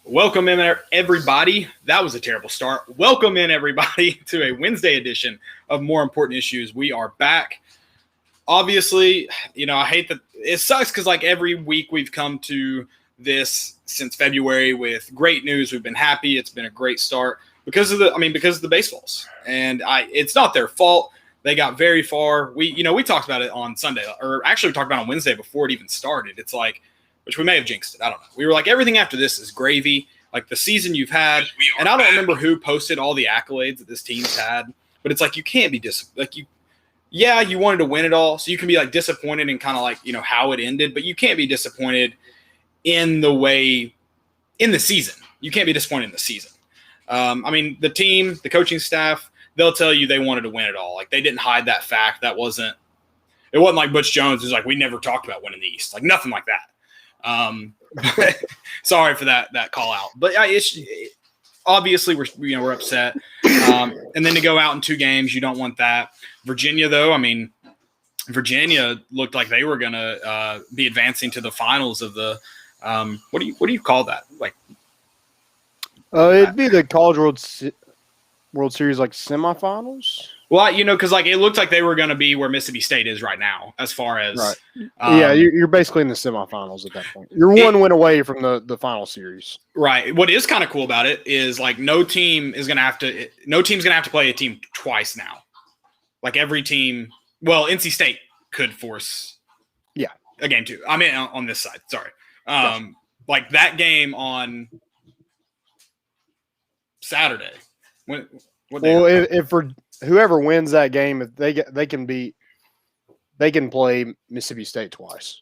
Welcome in, everybody. That was a terrible start. Welcome in, everybody, to a Wednesday edition of More Important Issues. We are back. Obviously, I hate that it sucks because like every week we've come to this since February with great news. We've been happy. It's been a great start because of the baseballs. And it's not their fault. They got very far. We talked about it on Sunday, or actually we talked about it on Wednesday before it even started. It's like, which we may have jinxed it. I don't know. We were like, everything after this is gravy. Like the season you've had. And I don't remember who posted all the accolades that this team's had. But it's like you can't be you wanted to win it all. So you can be like disappointed in kind of like, how it ended. But you can't be disappointed in the season. You can't be disappointed in the season. The team, the coaching staff, they'll tell you they wanted to win it all. Like they didn't hide that fact. It wasn't like Butch Jones who's like, we never talked about winning the East. Like nothing like that. Sorry for that call out, but obviously we're upset. And then to go out in 2 games, you don't want that. Virginia though, Virginia looked like they were going to be advancing to the finals of the what do you call that? Like it'd be the College World Series like semifinals. Well, because like it looked like they were going to be where Mississippi State is right now, as far as right. You're basically in the semifinals at that point. You're one win away from the final series. Right. What is kind of cool about it is like no team's going to have to play a team twice now. Like every team, well, NC State could force a game too. On this side, sorry. Like that game on Saturday. If for whoever wins that game, if they can play Mississippi State twice.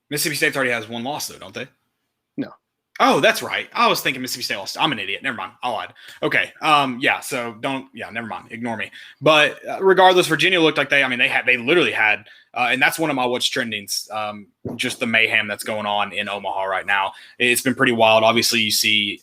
Mississippi State already has 1 loss though, don't they? No. Oh, that's right. I was thinking Mississippi State lost. I'm an idiot. Never mind. I lied. Okay. Never mind. Ignore me. But regardless, Virginia looked like they literally had, and that's one of my what's trendings, just the mayhem that's going on in Omaha right now. It's been pretty wild. Obviously, you see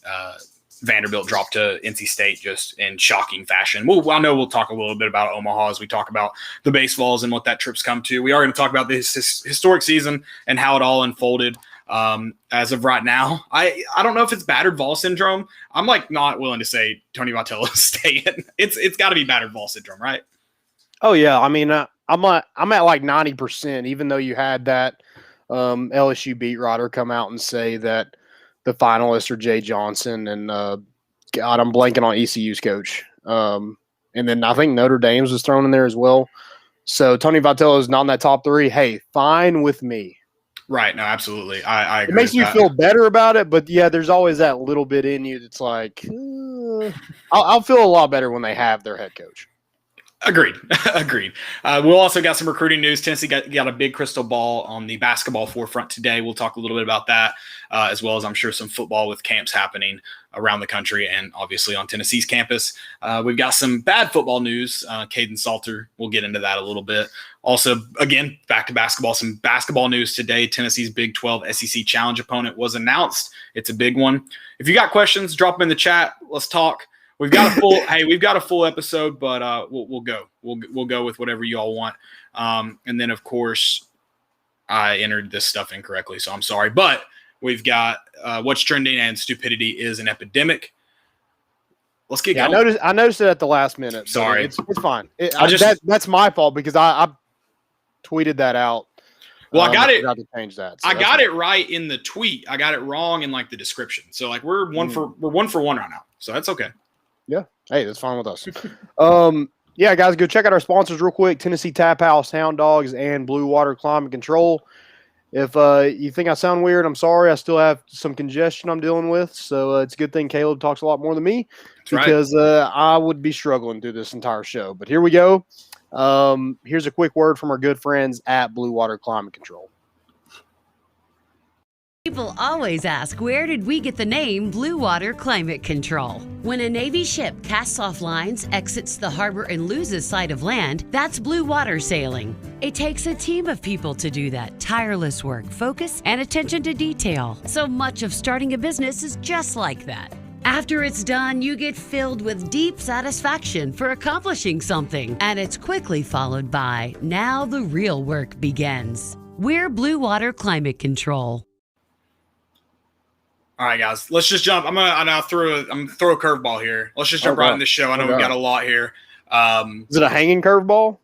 Vanderbilt dropped to NC State just in shocking fashion. I know we'll talk a little bit about Omaha as we talk about the baseballs and what that trip's come to. We are going to talk about this historic season and how it all unfolded. As of right now, I don't know if it's battered ball syndrome. I'm like not willing to say Tony Vitello staying. It's got to be battered ball syndrome, right? Oh yeah, I'm at like 90%. Even though you had that LSU beat writer come out and say that the finalists are Jay Johnson and God, I'm blanking on ECU's coach. And then I think Notre Dame's was thrown in there as well. So Tony Vitello is not in that top 3. Hey, fine with me. Right. No, absolutely. I agree. It makes you feel better about it, but yeah, there's always that little bit in you that's like, I'll feel a lot better when they have their head coach. Agreed. We'll also got some recruiting news. Tennessee got a big crystal ball on the basketball forefront today. We'll talk a little bit about that, as well as I'm sure some football with camps happening around the country and obviously on Tennessee's campus. We've got some bad football news. Kaidon Salter, we'll get into that a little bit. Also, again, back to basketball, some basketball news today. Tennessee's Big 12 SEC Challenge opponent was announced. It's a big one. If you got questions, drop them in the chat. Let's talk. We've got a full episode, but we'll go. We'll go with whatever you all want. And then, of course, I entered this stuff incorrectly, so I'm sorry. But we've got what's trending and stupidity is an epidemic. Let's get going. I noticed it at the last minute. Sorry. It's fine. That's my fault because I tweeted that out. Well, I got it. To change that. So I got it right in the tweet. I got it wrong in like the description. So like we're one for one right now. So that's okay. Yeah. Hey, that's fine with us. Yeah, guys, go check out our sponsors real quick. Tennessee Tap House, Hound Dogs, and Blue Water Climate Control. If you think I sound weird, I'm sorry. I still have some congestion I'm dealing with. So it's a good thing Caleb talks a lot more than me because I would be struggling through this entire show. But here we go. Here's a quick word from our good friends at Blue Water Climate Control. People always ask, where did we get the name Blue Water Climate Control? When a Navy ship casts off lines, exits the harbor, and loses sight of land, that's blue water sailing. It takes a team of people to do that. Tireless work, focus, and attention to detail. So much of starting a business is just like that. After it's done, you get filled with deep satisfaction for accomplishing something. And it's quickly followed by, now the real work begins. We're Blue Water Climate Control. All right, guys, let's just jump. I'm gonna throw a curveball here. Let's just jump right in this show. I know we've got a lot here. Is it a hanging curveball?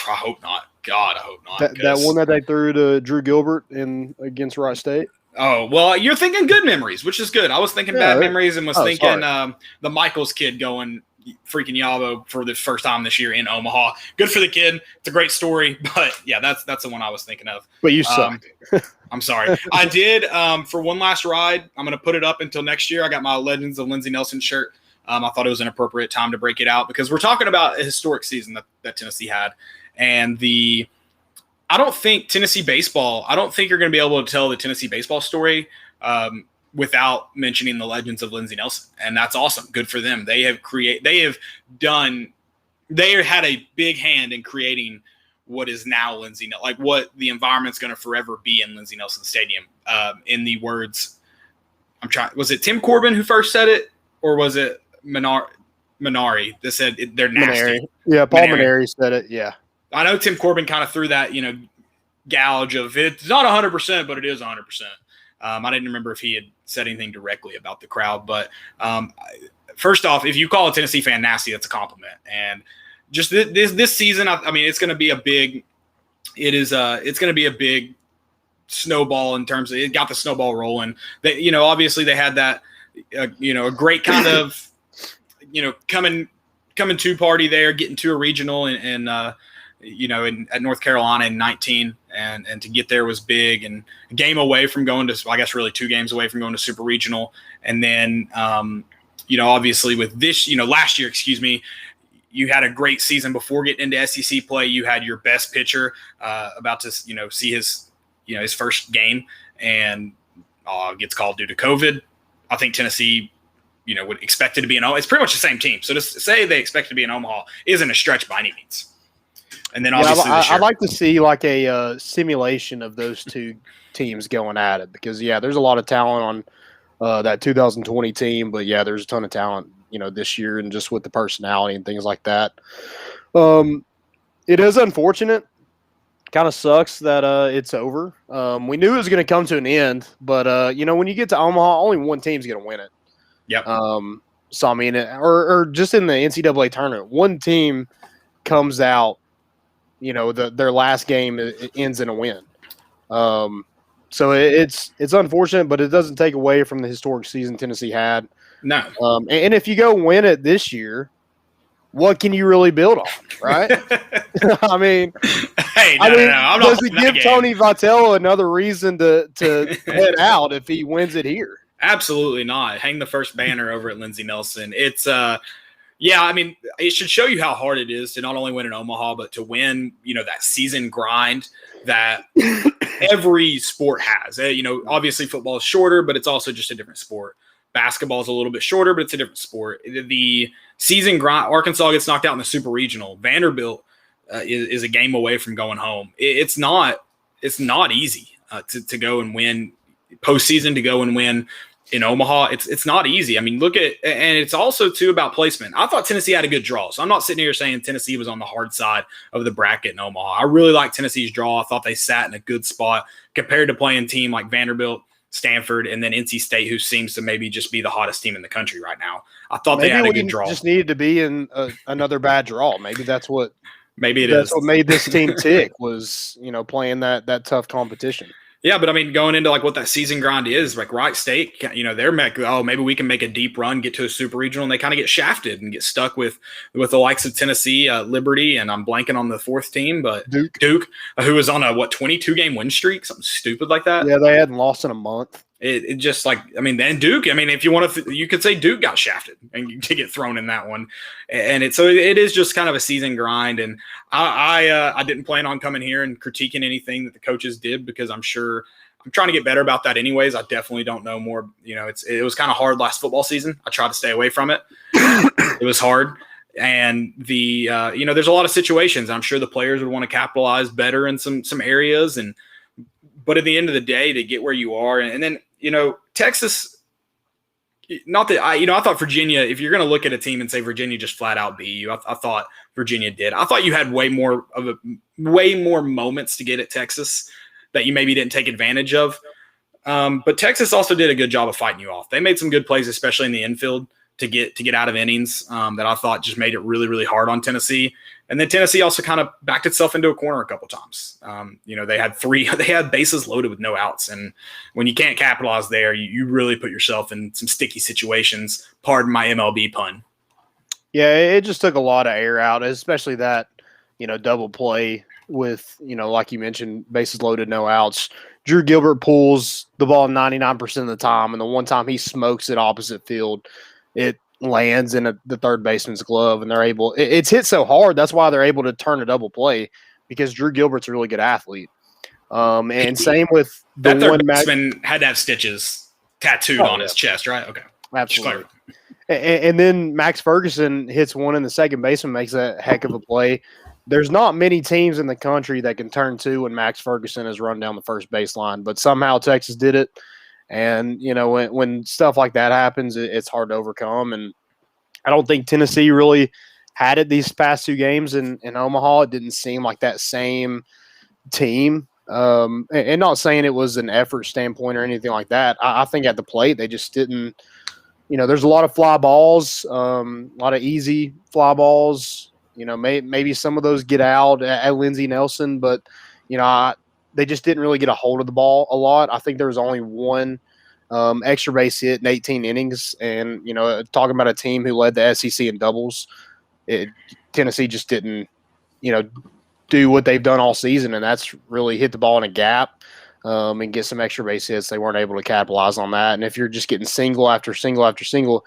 I hope not. God, I hope not. That one that they threw to Drew Gilbert against Wright State. Oh, well, you're thinking good memories, which is good. I was thinking bad memories and was thinking the Michaels kid going freaking Yabo for the first time this year in Omaha. Good for the kid. It's a great story, but yeah, that's the one I was thinking of. But you sucked. I'm sorry. I did for one last ride. I'm going to put it up until next year. I got my Legends of Lindsey Nelson shirt. I thought it was an appropriate time to break it out because we're talking about a historic season that Tennessee had. And I don't think Tennessee baseball, I don't think you're going to be able to tell the Tennessee baseball story without mentioning the Legends of Lindsey Nelson. And that's awesome. Good for them. They had a big hand in creating what is now Lindsey Nelson, like what the environment's going to forever be in Lindsey Nelson Stadium. In the words, was it Tim Corbin who first said it, or was it Minari that said they're nasty? Maneri. Yeah, Paul Minari said it. Yeah. I know Tim Corbin kind of threw that, gouge of it's not 100%, but it is 100%. I didn't remember if he had said anything directly about the crowd, but first off, if you call a Tennessee fan nasty, that's a compliment. And just this season, I mean, it's going to be it's going to be a big snowball in terms of it got the snowball rolling. They, obviously they had that, a great kind of, coming to party there, getting to a regional and at North Carolina in 19 and to get there was big, and a game away from going to, I guess really 2 games away from going to super regional. And then, obviously with this, last year, you had a great season before getting into SEC play. You had your best pitcher about to, see his first game and gets called due to COVID. I think Tennessee, would expect it to be it's pretty much the same team. So to say they expect it to be in Omaha isn't a stretch by any means. And then obviously I'd like to see like a simulation of those two teams going at it because, there's a lot of talent on that 2020 team. But, there's a ton of talent, this year and just with the personality and things like that. It is unfortunate. Kind of sucks that it's over. We knew it was going to come to an end. But, when you get to Omaha, only one team's going to win it. Yep. So, I mean, or just in the NCAA tournament, one team comes out, their last game ends in a win. So it's unfortunate, but it doesn't take away from the historic season Tennessee had. No. And if you go win it this year, what can you really build on, right? I mean, no. Does it give Tony Vitello another reason to head out if he wins it here? Absolutely not. Hang the first banner over at Lindsey Nelson. It's I mean, it should show you how hard it is to not only win in Omaha, but to win, that season grind that every sport has. Obviously football is shorter, but it's also just a different sport. Basketball is a little bit shorter, but it's a different sport. The season grind, Arkansas gets knocked out in the super regional. Vanderbilt is a game away from going home. It's not easy to go and win postseason, to go and win in Omaha. It's not easy. I mean, and it's also too about placement. I thought Tennessee had a good draw. So I'm not sitting here saying Tennessee was on the hard side of the bracket in Omaha. I really like Tennessee's draw. I thought they sat in a good spot compared to playing a team like Vanderbilt, Stanford, and then NC State, who seems to maybe just be the hottest team in the country right now. I thought they had a good draw. Just needed to be in another bad draw. Maybe that's what. That's what made this team tick was playing that tough competition. Yeah, but I mean, going into like what that season grind is, like Wright State, they're maybe we can make a deep run, get to a super regional, and they kind of get shafted and get stuck with the likes of Tennessee, Liberty, and I'm blanking on the fourth team, but Duke, who was on a 22-game win streak, something stupid like that. Yeah, they hadn't lost in a month. It just then Duke. I mean, if you want to, you could say Duke got shafted and to get thrown in that one, and so it is just kind of a season grind. And I didn't plan on coming here and critiquing anything that the coaches did because I'm trying to get better about that anyways. I definitely don't know more. It was kind of hard last football season. I tried to stay away from it. It was hard, and there's a lot of situations. I'm sure the players would want to capitalize better in some areas but at the end of the day, to get where you are, and then Texas. Not that I thought Virginia. If you're going to look at a team and say Virginia just flat out beat you, I thought Virginia did. I thought you had way more moments to get at Texas that you maybe didn't take advantage of. But Texas also did a good job of fighting you off. They made some good plays, especially in the infield, to get out of innings that I thought just made it really, really hard on Tennessee. And then Tennessee also kind of backed itself into a corner a couple times. They had bases loaded with no outs. And when you can't capitalize there, you really put yourself in some sticky situations. Pardon my MLB pun. Yeah, it just took a lot of air out, especially that, double play with, like you mentioned, bases loaded, no outs. Drew Gilbert pulls the ball 99% of the time, and the one time he smokes it opposite field, it lands in the third baseman's glove, and they're able – it's hit so hard, that's why they're able to turn a double play, because Drew Gilbert's a really good athlete. And same with the that third baseman had to have stitches tattooed on his chest, right? Okay. Absolutely. And then Max Ferguson hits one, and the second baseman makes a heck of a play. There's not many teams in the country that can turn two when Max Ferguson has run down the first baseline, but somehow Texas did it. And, when stuff like that happens, it's hard to overcome. And I don't think Tennessee really had it these past two games in Omaha. It didn't seem like that same team. And not saying it was an effort standpoint or anything like that. I think at the plate, they just didn't, there's a lot of fly balls, a lot of easy fly balls. Maybe some of those get out at Lindsey Nelson, but, they just didn't really get a hold of the ball a lot. I think there was only one extra base hit in 18 innings. And, talking about a team who led the SEC in doubles, Tennessee just didn't, do what they've done all season, and that's really hit the ball in a gap and get some extra base hits. They weren't able to capitalize on that. And if you're just getting single after single after single,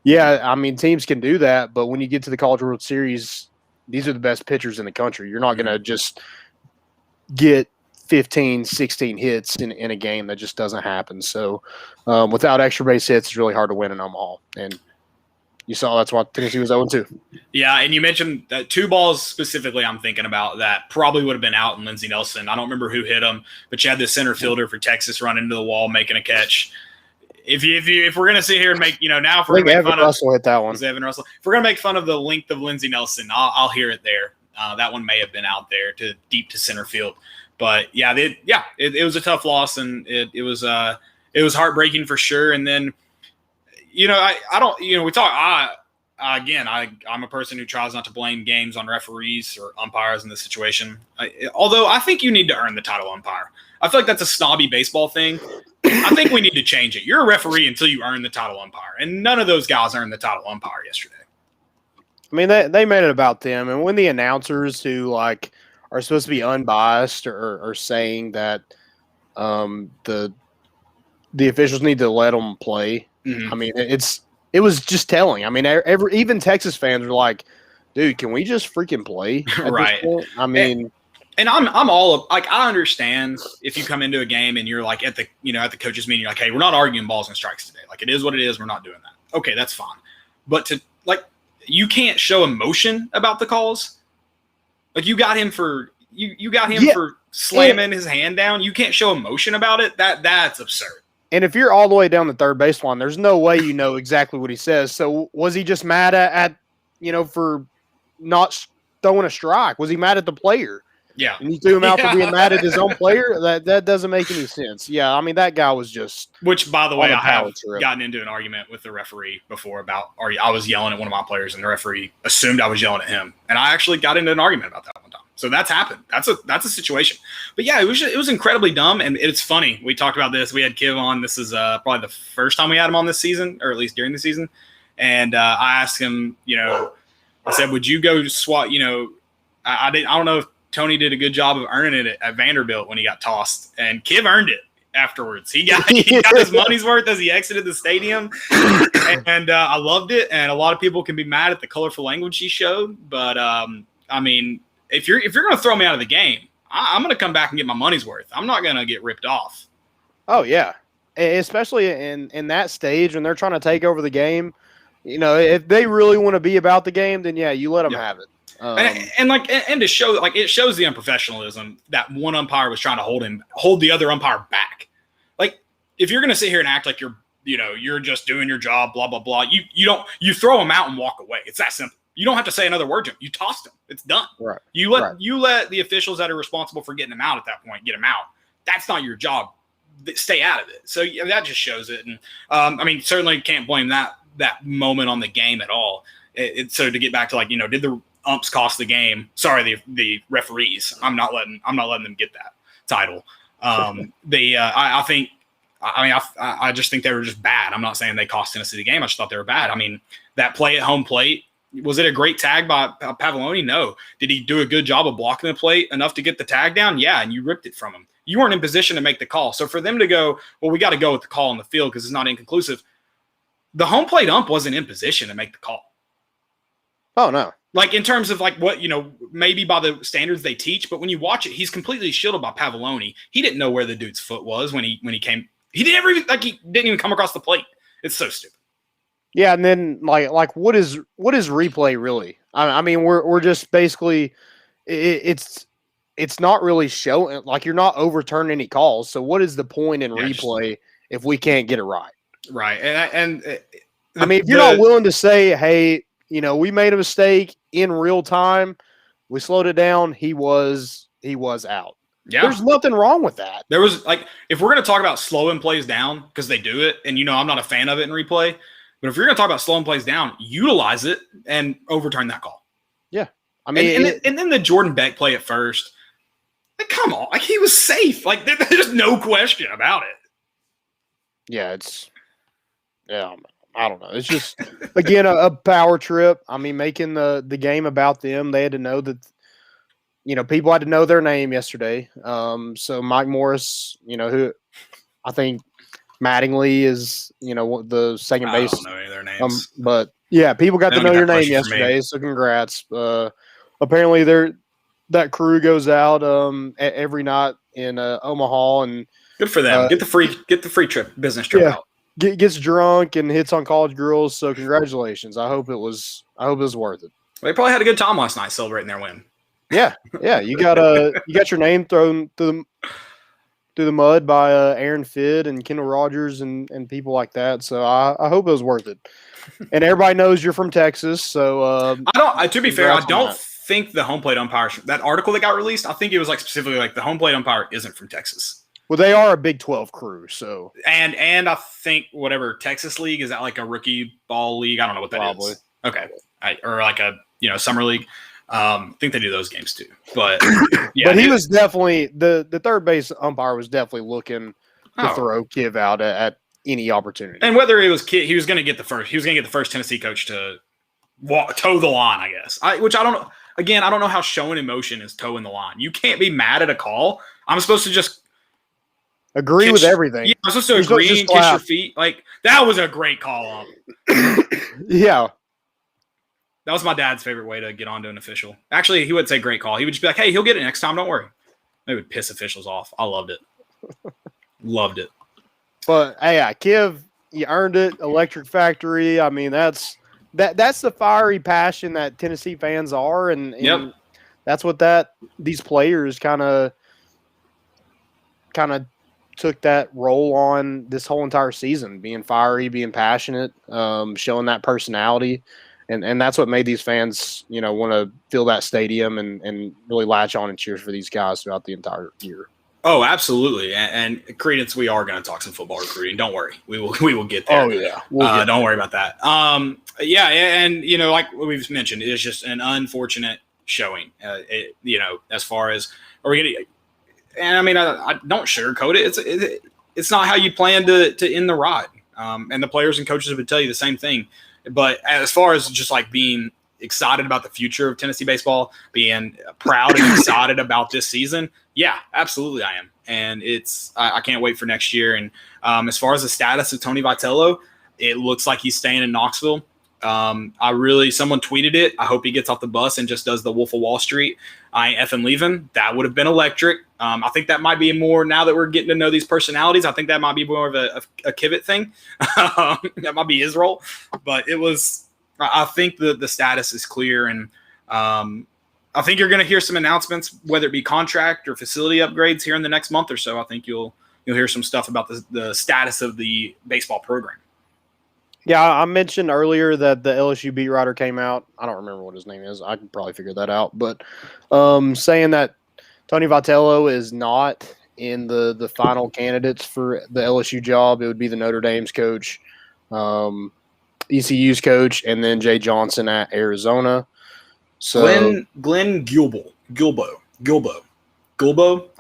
yeah, I mean, teams can do that. But when you get to the College World Series, these are the best pitchers in the country. You're not going to just get 15, 16 hits in a game. That just doesn't happen. So without extra base hits, it's really hard to win in Omaha. And you saw that's why Tennessee was 0-2. Yeah, and you mentioned that two balls specifically I'm thinking about that probably would have been out in Lindsey Nelson. I don't remember who hit them, but you had the center fielder for Texas run into the wall making a catch. If we're gonna sit here and make now if we're gonna make fun Russell hit that one. Evan Russell. If we're gonna make fun of the length of Lindsey Nelson, I'll hear it there. That one may have been out there to deep to center field, but it was a tough loss, and it was heartbreaking for sure. And then I don't we talk. I'm a person who tries not to blame games on referees or umpires in this situation. Although I think you need to earn the title umpire. I feel like that's a snobby baseball thing. I think we need to change it. You're a referee until you earn the title umpire, and none of those guys earned the title umpire yesterday. I mean, they made it about them, and when the announcers who are supposed to be unbiased or saying that the officials need to let them play, I mean, it was just telling. I mean, even Texas fans were like, "Dude, can we just freaking play?" Right. I mean. And I'm all I understand if you come into a game and you're like at the coaches meeting, you're like, hey, we're not arguing balls and strikes today. Like, it is what it is. We're not doing that. Okay, that's fine. But you can't show emotion about the calls. Like, you got him for for slamming his hand down. You can't show emotion about it. That's absurd. And if you're all the way down the third baseline, there's no way you know exactly what he says. So was he just mad at for not throwing a strike? Was he mad at the player? Yeah. And you threw him out for being mad at his own player? That doesn't make any sense. Yeah, I mean, that guy was just – Which, by the way, I have gotten into an argument with the referee before about – I was yelling at one of my players, and the referee assumed I was yelling at him. And I actually got into an argument about that one time. So that's happened. That's a situation. But, yeah, it was incredibly dumb, and it's funny. We talked about this. We had Kiv on. This is probably the first time we had him on this season, or at least during the season. And I asked him, I said, would you go swat – I don't know if Tony did a good job of earning it at Vanderbilt when he got tossed, and Kiv earned it afterwards. He got his money's worth as he exited the stadium, and I loved it. And a lot of people can be mad at the colorful language he showed, but I mean, if you're going to throw me out of the game, I'm going to come back and get my money's worth. I'm not going to get ripped off. Oh yeah, especially in that stage when they're trying to take over the game. If they really want to be about the game, then yeah, you let them have it. And to show it shows the unprofessionalism that one umpire was trying to hold the other umpire back. Like, if you're going to sit here and act like you're just doing your job, blah blah blah, you throw him out and walk away. It's that simple. You don't have to say another word to him. You tossed him. It's done. Right. You let the officials that are responsible for getting him out at that point get him out. That's not your job. stay out of it. So yeah, that just shows it. And I mean, certainly can't blame that moment on the game at all. So to get back to like, did the umps cost the game? Sorry, the referees. I'm not letting them get that title. I just think they were just bad. I'm not saying they cost Tennessee the game. I just thought they were bad. I mean, that play at home plate, was it a great tag by Pavoloni? No. Did he do a good job of blocking the plate enough to get the tag down? Yeah, and you ripped it from him. You weren't in position to make the call. So for them to go, well, we got to go with the call on the field because it's not inconclusive. The home plate ump wasn't in position to make the call. Oh, no. Like in terms of like what, maybe by the standards they teach, but when you watch it, he's completely shielded by Pavoloni. He didn't know where the dude's foot was when he came. He didn't even come across the plate. It's so stupid. Yeah, and then like what is replay really? I mean, we're just basically it's not really showing, like you're not overturning any calls. So what is the point in replay if we can't get it right? Right, and I mean, if you're not willing to say, hey, we made a mistake in real time, we slowed it down. He was out. Yeah. There's nothing wrong with that. There was if we're going to talk about slowing plays down, because they do it, and I'm not a fan of it in replay, but if you're going to talk about slowing plays down, utilize it and overturn that call. Yeah. I mean, and then the Jordan Beck play at first, come on, he was safe. There's no question about it. Yeah, I don't know. It's just, again, a power trip. I mean, making the game about them, they had to know that, people had to know their name yesterday. So Mike Morris, who I think Mattingly is, the second base. I don't know any of their names. But yeah, people got to know your name yesterday. So congrats. Apparently that crew goes out every night in Omaha, and good for them. Get the free trip, business trip out. Gets drunk and hits on college girls. So congratulations. I hope it was worth it. They probably had a good time last night celebrating their win. Yeah. You got your name thrown through the mud by Aaron Fidd and Kendall Rogers and people like that. So I hope it was worth it. And everybody knows you're from Texas. So to be fair, I don't think the home plate umpire, that article that got released, I think it was specifically the home plate umpire isn't from Texas. Well, they are a Big 12 crew, so and I think whatever Texas league, is that like a rookie ball league? I don't know what that is. Okay, or like a summer league. I think they do those games too. But yeah, but he was definitely the third base umpire was definitely looking to throw Kiv out at any opportunity. And whether it was Kiv, he was going to get the first Tennessee coach to toe the line, I guess. Which I don't know. Again, I don't know how showing emotion is toeing the line. You can't be mad at a call. I'm supposed to just agree with everything. Yeah, I'm supposed to agree and kiss your feet. That was a great call up. Yeah. That was my dad's favorite way to get onto an official. Actually, he wouldn't say great call. He would just be like, hey, he'll get it next time. Don't worry. They would piss officials off. I loved it. Loved it. But, hey, Kiv, you earned it. Electric Factory. I mean, that's the fiery passion that Tennessee fans are. And that's what these players kind of took that role on this whole entire season, being fiery, being passionate, showing that personality. And that's what made these fans, want to fill that stadium and really latch on and cheer for these guys throughout the entire year. Oh, absolutely. And Credence, we are going to talk some football recruiting. Don't worry. We will get there. Oh, yeah. Don't worry about that. Yeah. And, like we've mentioned, it's just an unfortunate showing, as far as are we going to – and, I mean, I don't sugarcoat it. It's not how you plan to end the ride. And the players and coaches would tell you the same thing. But as far as just being excited about the future of Tennessee baseball, being proud and excited about this season, yeah, absolutely I am. And I can't wait for next year. And as far as the status of Tony Vitello, it looks like he's staying in Knoxville. Someone tweeted it. I hope he gets off the bus and just does the Wolf of Wall Street. I ain't effing leaving. That would have been electric. I think that might be more, now that we're getting to know these personalities, I think that might be more of a Kivett thing. That might be his role. But I think the status is clear. And I think you're going to hear some announcements, whether it be contract or facility upgrades here in the next month or so. I think you'll hear some stuff about the status of the baseball program. Yeah, I mentioned earlier that the LSU beat writer came out. I don't remember what his name is. I can probably figure that out. But saying that Tony Vitello is not in the final candidates for the LSU job, it would be the Notre Dame's coach, ECU's coach, and then Jay Johnson at Arizona. So Glenn Gilbo. I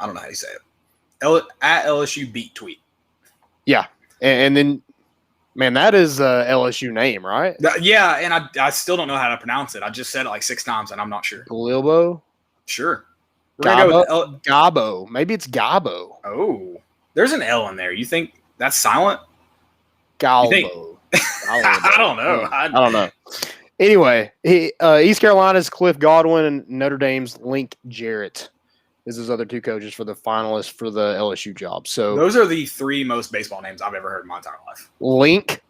don't know how you say it. At LSU beat tweet. Yeah, and then, man, that is a LSU name, right? Yeah, and I still don't know how to pronounce it. I just said it like 6 times, and I'm not sure. Gilbo? Sure. We're going to go with Gabo. Maybe it's Gabo. Oh, there's an L in there. You think that's silent? Galbo. I don't know. I don't know. Anyway, East Carolina's Cliff Godwin and Notre Dame's Link Jarrett is his other 2 coaches for the finalists for the LSU job. So those are the 3 most baseball names I've ever heard in my entire life. Link,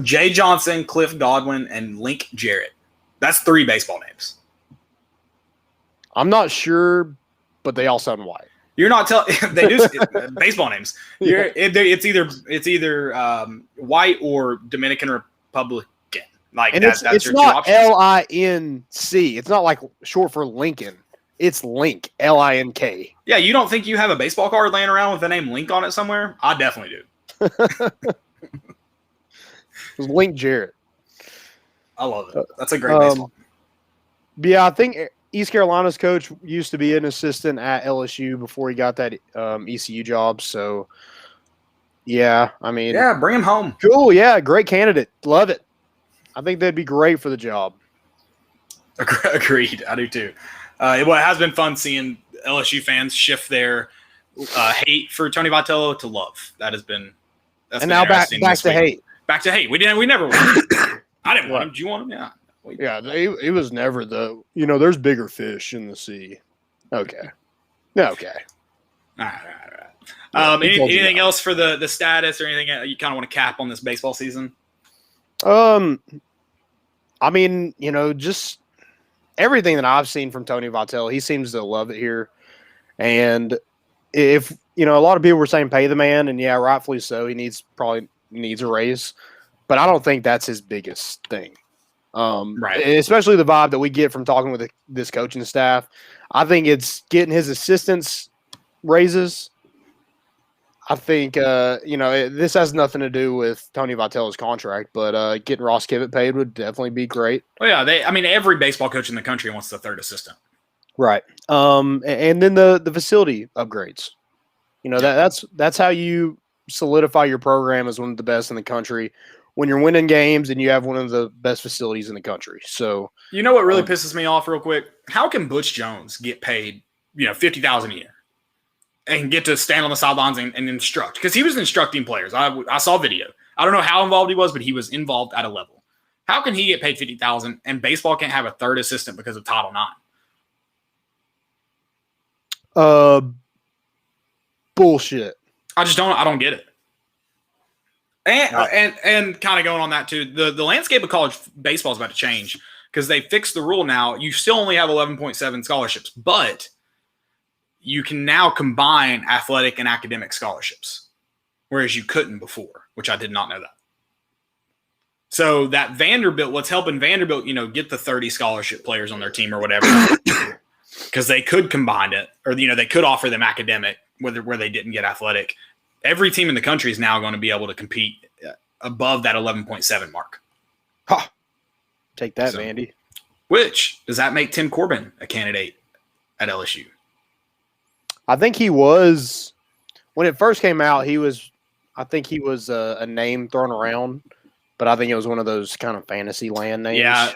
Jay Johnson, Cliff Godwin, and Link Jarrett. That's 3 baseball names. I'm not sure, but they all sound white. You're not telling they do baseball names. It's either white or Dominican Republican. Like and that's it's your not 2 options. LINC. It's not like short for Lincoln. It's Link, LINK. Yeah, you don't think you have a baseball card laying around with the name Link on it somewhere? I definitely do. It was Link Jarrett. I love it. That's a great baseball. Yeah, I think East Carolina's coach used to be an assistant at LSU before he got that ECU job. So, yeah, I mean. Yeah, bring him home. Cool, yeah, great candidate. Love it. I think they'd be great for the job. Agreed. I do too. It has been fun seeing LSU fans shift their hate for Tony Vitello to love. That's been now back to hate. Back to hate. We never won. I didn't want him. Do you want him? Yeah. Yeah, it was never there's bigger fish in the sea. Okay. Okay. All right. Anything else for the status or anything you kind of want to cap on this baseball season? I mean, just everything that I've seen from Tony Vitello, he seems to love it here. And if, a lot of people were saying pay the man, and yeah, rightfully so, he probably needs a raise. But I don't think that's his biggest thing. Right. Especially the vibe that we get from talking with this coaching staff. I think it's getting his assistants raises. I think, this has nothing to do with Tony Vitello's contract, but getting Ross Kivett paid would definitely be great. Well, yeah, every baseball coach in the country wants the 3rd assistant. Right. And then the facility upgrades. That's how you solidify your program as one of the best in the country. When you're winning games and you have one of the best facilities in the country. So, you know what really pisses me off real quick? How can Butch Jones get paid, $50,000 a year and get to stand on the sidelines and instruct? Because he was instructing players. I saw video. I don't know how involved he was, but he was involved at a level. How can he get paid $50,000 and baseball can't have a 3rd assistant because of Title IX? Bullshit. I don't get it. And kind of going on that too, the landscape of college baseball is about to change because they fixed the rule now. You still only have 11.7 scholarships, but you can now combine athletic and academic scholarships, whereas you couldn't before, which I did not know that. So that Vanderbilt, what's helping Vanderbilt, get the 30 scholarship players on their team or whatever, because they could combine it, or they could offer them academic where they didn't get athletic. Every team in the country is now going to be able to compete above that 11.7 mark. Ha! Take that, Vandy. Which, does that make Tim Corbin a candidate at LSU? I think he was, when it first came out, he was a name thrown around, but I think it was one of those kind of fantasy land names. Yeah,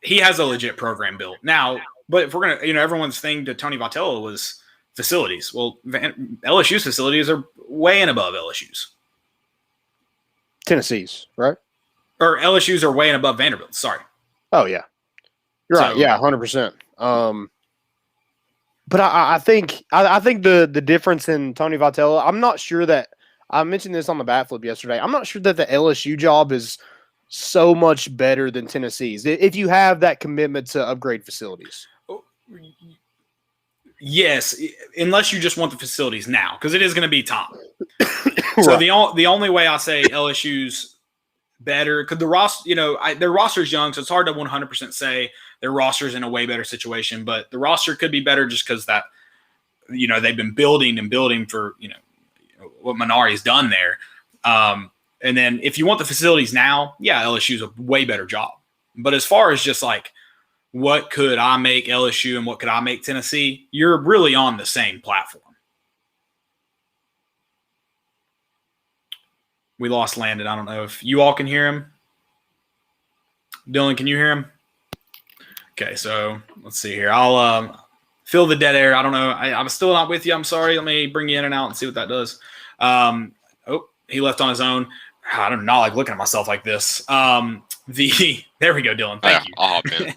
he has a legit program built. Now, but if we're going to, everyone's thing to Tony Vitello was facilities. Well, LSU's facilities are way and above LSU's. Tennessee's, right? Or LSU's are way and above Vanderbilt's. Sorry. Oh, yeah. You're right. Yeah, 100%. But I think the difference in Tony Vitello, I'm not sure that – I mentioned this on the bat flip yesterday. I'm not sure that the LSU job is so much better than Tennessee's if you have that commitment to upgrade facilities. Yes, unless you just want the facilities now, because it is going to be time. So the only way I say LSU's better, because the roster, their roster is young, so it's hard to 100% say their roster is in a way better situation. But the roster could be better just because that they've been building and building for, what Minari's done there. And then if you want the facilities now, yeah, LSU's a way better job. But as far as just like, what could I make LSU and what could I make Tennessee, you're really on the same platform. We lost Landon. I don't know if you all can hear him. Dylan, can you hear him? Okay, so let's see here. I'll fill the dead air. I don't know. I'm still not with you. I'm sorry. Let me bring you in and out and see what that does. He left on his own. I don't know, like looking at myself like this. There we go, Dylan. Thank you. I'll hop in.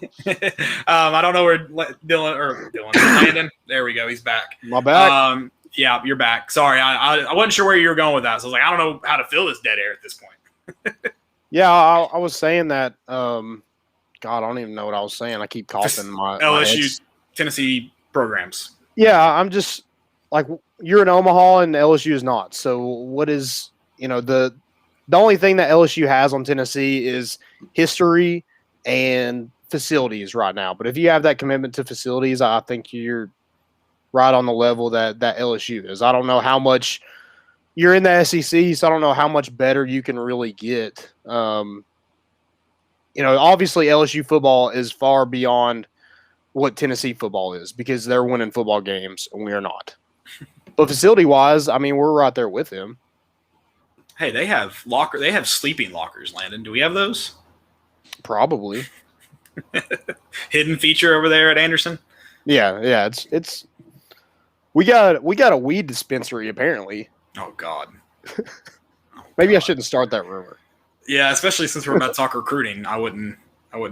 I don't know where Dylan Landon. There we go. He's back. My back. Yeah, you're back. Sorry, I wasn't sure where you were going with that. So I was like, I don't know how to fill this dead air at this point. Yeah, I was saying that. God, I don't even know what I was saying. I keep coughing. My LSU, Tennessee programs. Yeah, I'm just like, you're in Omaha and LSU is not. So what is, the only thing that LSU has on Tennessee is history and facilities right now. But if you have that commitment to facilities, I think you're right on the level that LSU is. I don't know how much you're in the SEC, so I don't know how much better you can really get. Obviously LSU football is far beyond what Tennessee football is because they're winning football games and we are not. But facility-wise, I mean, we're right there with them. Hey, they have sleeping lockers, Landon. Do we have those? Probably. Hidden feature over there at Anderson? Yeah, it's we got a weed dispensary apparently. Oh God. Maybe I shouldn't start that rumor. Yeah, especially since we're about to talk recruiting, I wouldn't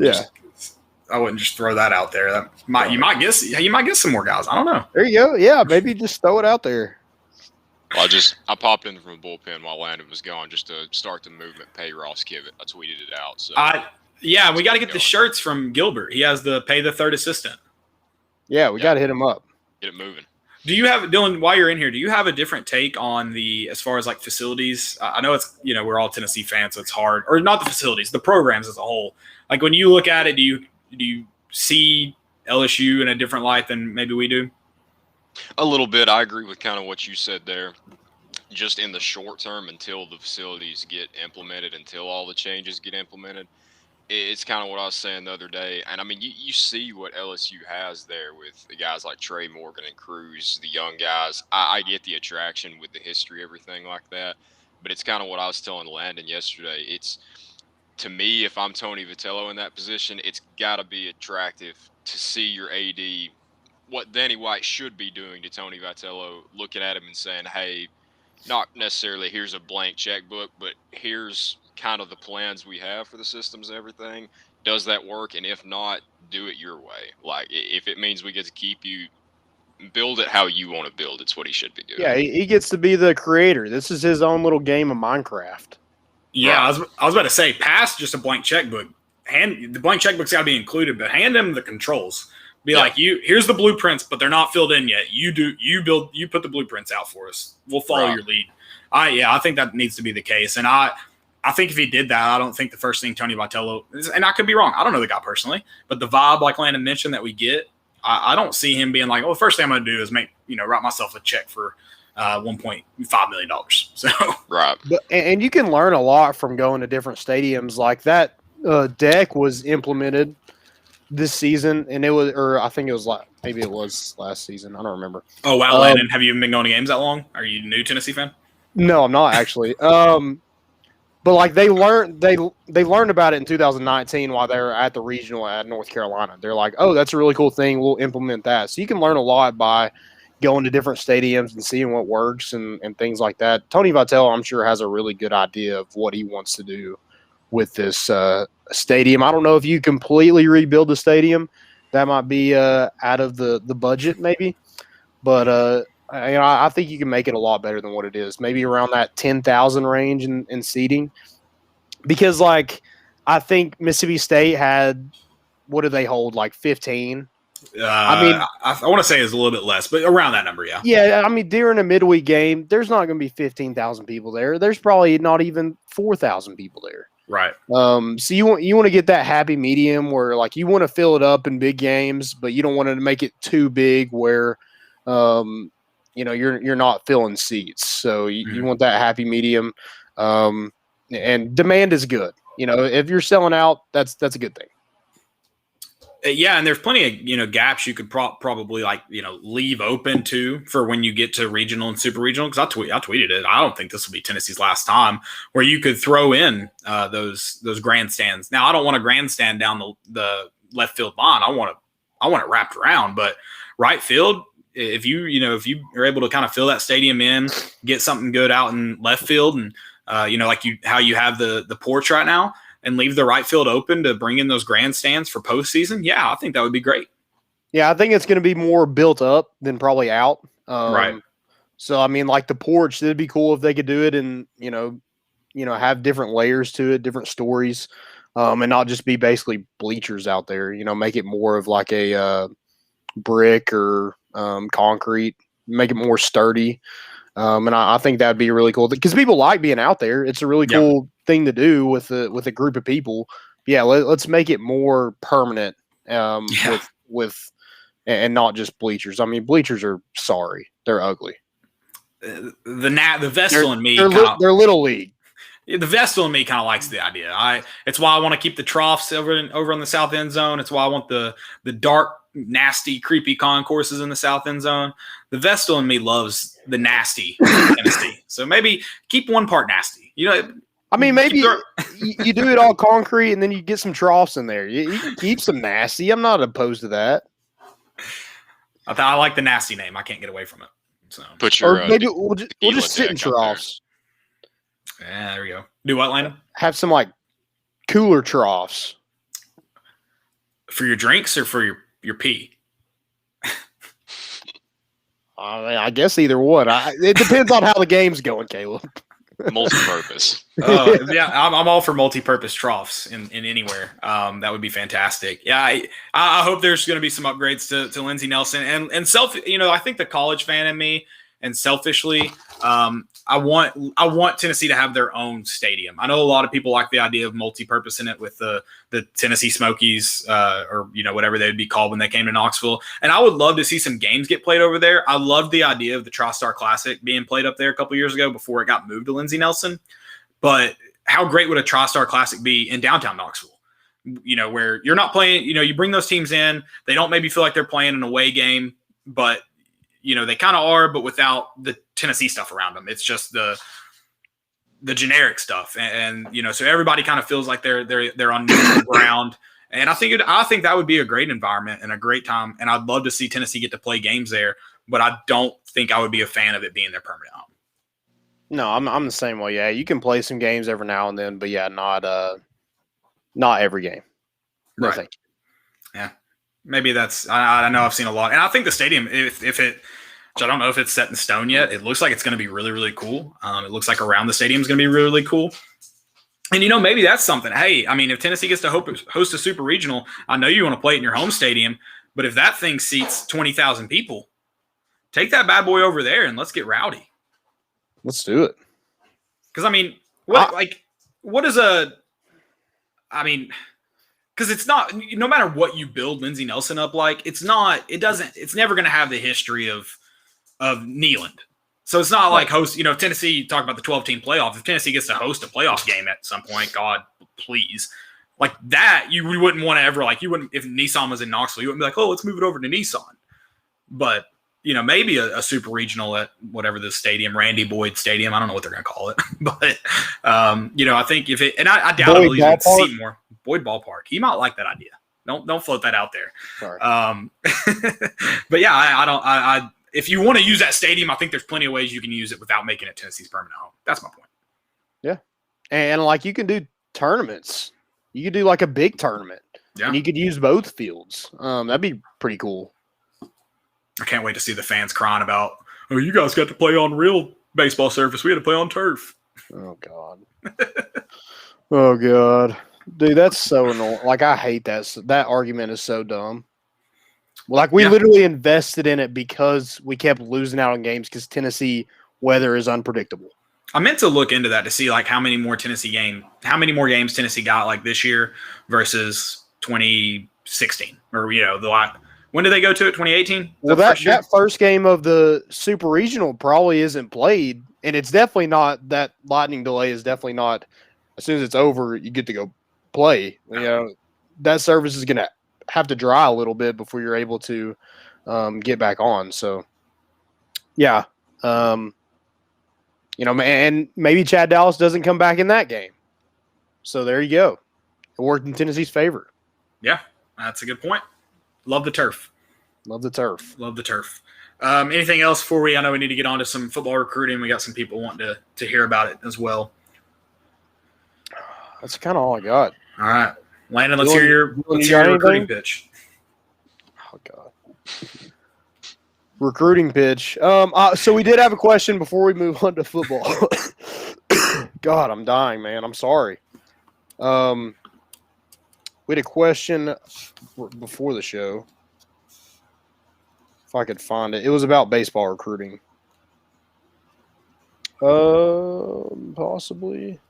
just throw that out there. You might get some more guys. I don't know. There you go. Yeah, maybe just throw it out there. Well, I popped in from the bullpen while Landon was gone just to start the movement. Pay Ross Kivett. I tweeted it out. So we got to get the shirts from Gilbert. He has the pay the third assistant. Yeah, we got to hit him up. Get it moving. Do you have, Dylan, while you're in here, do you have a different take on as far as like facilities? I know it's, we're all Tennessee fans, so it's hard, or not the facilities, the programs as a whole. Like when you look at it, do you see LSU in a different light than maybe we do? A little bit. I agree with kind of what you said there. Just in the short term, until the facilities get implemented, until all the changes get implemented, it's kind of what I was saying the other day. And I mean, you see what LSU has there with the guys like Trey Morgan and Cruz, the young guys. I get the attraction with the history, everything like that. But it's kind of what I was telling Landon yesterday. It's, to me, if I'm Tony Vitello in that position, it's got to be attractive to see your AD, what Danny White should be doing to Tony Vitello, looking at him and saying, hey, not necessarily here's a blank checkbook, but here's kind of the plans we have for the systems and everything. Does that work? And if not, do it your way. Like, if it means we get to keep you, build it how you want to build. It's what he should be doing. Yeah, he gets to be the creator. This is his own little game of Minecraft. Yeah, right. I was about to say, past just a blank checkbook. The blank checkbook's got to be included, but hand him the controls. Be like, here's the blueprints, but they're not filled in yet. You put the blueprints out for us. We'll follow your lead. I think that needs to be the case. And I think if he did that, I don't think the first thing Tony Vitello, and I could be wrong, I don't know the guy personally, but the vibe, like Landon mentioned, that we get, I don't see him being like, the first thing I'm going to do is write myself a check for $1.5 million. So right. And you can learn a lot from going to different stadiums. Like that deck was implemented this season, and I think it was maybe it was last season. I don't remember. Oh wow, Landon, have you even been going to games that long? Are you a new Tennessee fan? No, I'm not actually. But like they learned about it in 2019 while they were at the regional at North Carolina. They're like, oh, that's a really cool thing. We'll implement that. So you can learn a lot by going to different stadiums and seeing what works and things like that. Tony Vitello, I'm sure, has a really good idea of what he wants to do with this stadium. I don't know if you completely rebuild the stadium. That might be out of the budget maybe. But I think you can make it a lot better than what it is. Maybe around that 10,000 range in seating. Because, I think Mississippi State had, what do they hold, 15? I want to say it's a little bit less, but around that number, yeah. Yeah, during a midweek game, there's not going to be 15,000 people there. There's probably not even 4,000 people there. Right. So you want to get that happy medium where you want to fill it up in big games, but you don't want to make it too big where you're not filling seats. So you want that happy medium. And demand is good. If you're selling out, that's a good thing. Yeah, and there's plenty of gaps you could probably leave open too for when you get to regional and super regional. Because I tweeted it. I don't think this will be Tennessee's last time where you could throw in those grandstands. Now I don't want a grandstand down the left field line. I want it wrapped around. But right field, if you are able to kind of fill that stadium in, get something good out in left field, and how you have the porch right now, and leave the right field open to bring in those grandstands for postseason, yeah, I think that would be great. Yeah, I think it's going to be more built up than probably out. Right. So, I mean, like the porch, it'd be cool if they could do it and, have different layers to it, different stories, and not just be basically bleachers out there, make it more of like a brick or concrete, make it more sturdy. And I think that'd be really cool because people like being out there. It's a really cool thing to do with a group of people. Yeah, let's make it more permanent with and not just bleachers. I mean, bleachers are sorry, they're ugly. The Vestal and me, they're little league. The Vestal and me kind of likes the idea. It's why I want to keep the troughs over on the south end zone. It's why I want the dark, nasty, creepy concourses in the south end zone. The Vestal and me loves the nasty Tennessee. So maybe keep one part nasty. I mean, maybe you do it all concrete and then you get some troughs in there. You can keep some nasty. I'm not opposed to that. I like the nasty name. I can't get away from it. So put your maybe we'll just sit in troughs. Yeah, there we go. Do what, Landon? Have some like cooler troughs for your drinks or for your pee. I guess either one. It depends on how the game's going, Caleb. Multi-purpose. Yeah, I'm all for multi-purpose troughs in anywhere. That would be fantastic. Yeah, I hope there's going to be some upgrades to Lindsey Nelson and I think the college fan in me and selfishly, I want Tennessee to have their own stadium. I know a lot of people like the idea of multi-purpose in it with the Tennessee Smokies, or whatever they would be called when they came to Knoxville. And I would love to see some games get played over there. I loved the idea of the TriStar Classic being played up there a couple years ago before it got moved to Lindsey Nelson. But how great would a TriStar Classic be in downtown Knoxville? Where you're not playing. You bring those teams in. They don't maybe feel like they're playing an away game, but they kind of are, but without the Tennessee stuff around them. It's just the generic stuff, and so everybody kind of feels like they're on neutral ground. And I think that would be a great environment and a great time. And I'd love to see Tennessee get to play games there, but I don't think I would be a fan of it being their permanent home. No, I'm the same way. Yeah, you can play some games every now and then, but yeah, not every game. No, right. Thank you. Yeah. Maybe that's – I know I've seen a lot. And I think the stadium, if it – which I don't know if it's set in stone yet. It looks like it's going to be really, really cool. It looks like around the stadium is going to be really, really cool. And, maybe that's something. Hey, I mean, if Tennessee gets to host a super regional, I know you want to play it in your home stadium, but if that thing seats 20,000 people, take that bad boy over there and let's get rowdy. Let's do it. Because, I mean, what is a – I mean – because it's not, no matter what you build Lindsey Nelson up like, it's never going to have the history of Neyland. So it's not like Tennessee, talk about the 12-team playoff. If Tennessee gets to host a playoff game at some point, God, please. Like that, we wouldn't want to ever, if Nissan was in Knoxville, you wouldn't be like, oh, let's move it over to Nissan. But, maybe a super regional at whatever the stadium, Randy Boyd Stadium. I don't know what they're going to call it. But, I think if it, and I doubt it'll even see more. Boyd Ballpark. He might like that idea. Don't float that out there. Sorry. But yeah, I if you want to use that stadium, I think there's plenty of ways you can use it without making it Tennessee's permanent home. That's my point. Yeah. And you can do tournaments. You could do a big tournament. Yeah. And you could use both fields. That'd be pretty cool. I can't wait to see the fans crying about, oh, you guys got to play on real baseball surface. We had to play on turf. Oh God. Oh God. Dude, that's so annoying. I hate that. That argument is so dumb. We literally invested in it because we kept losing out on games because Tennessee weather is unpredictable. I meant to look into that to see how many more games Tennessee got this year versus 2016 or When did they go to it? 2018? Well, that first game of the Super Regional probably isn't played, and it's definitely not that lightning delay is definitely not. As soon as it's over, you get to go play. You know, that service is going to have to dry a little bit before you're able to get back on. So, yeah, you know, and maybe Chad Dallas doesn't come back in that game. So there you go. It worked in Tennessee's favor. Yeah, that's a good point. Love the turf. Love the turf. Love the turf. Anything else before I know we need to get on to some football recruiting. We got some people wanting to hear about it as well. That's kind of all I got. All right. Landon, let's hear your recruiting pitch. Oh, God. Recruiting pitch. So we did have a question before we move on to football. God, I'm dying, man. I'm sorry. We had a question before the show. If I could find it. It was about baseball recruiting. Possibly.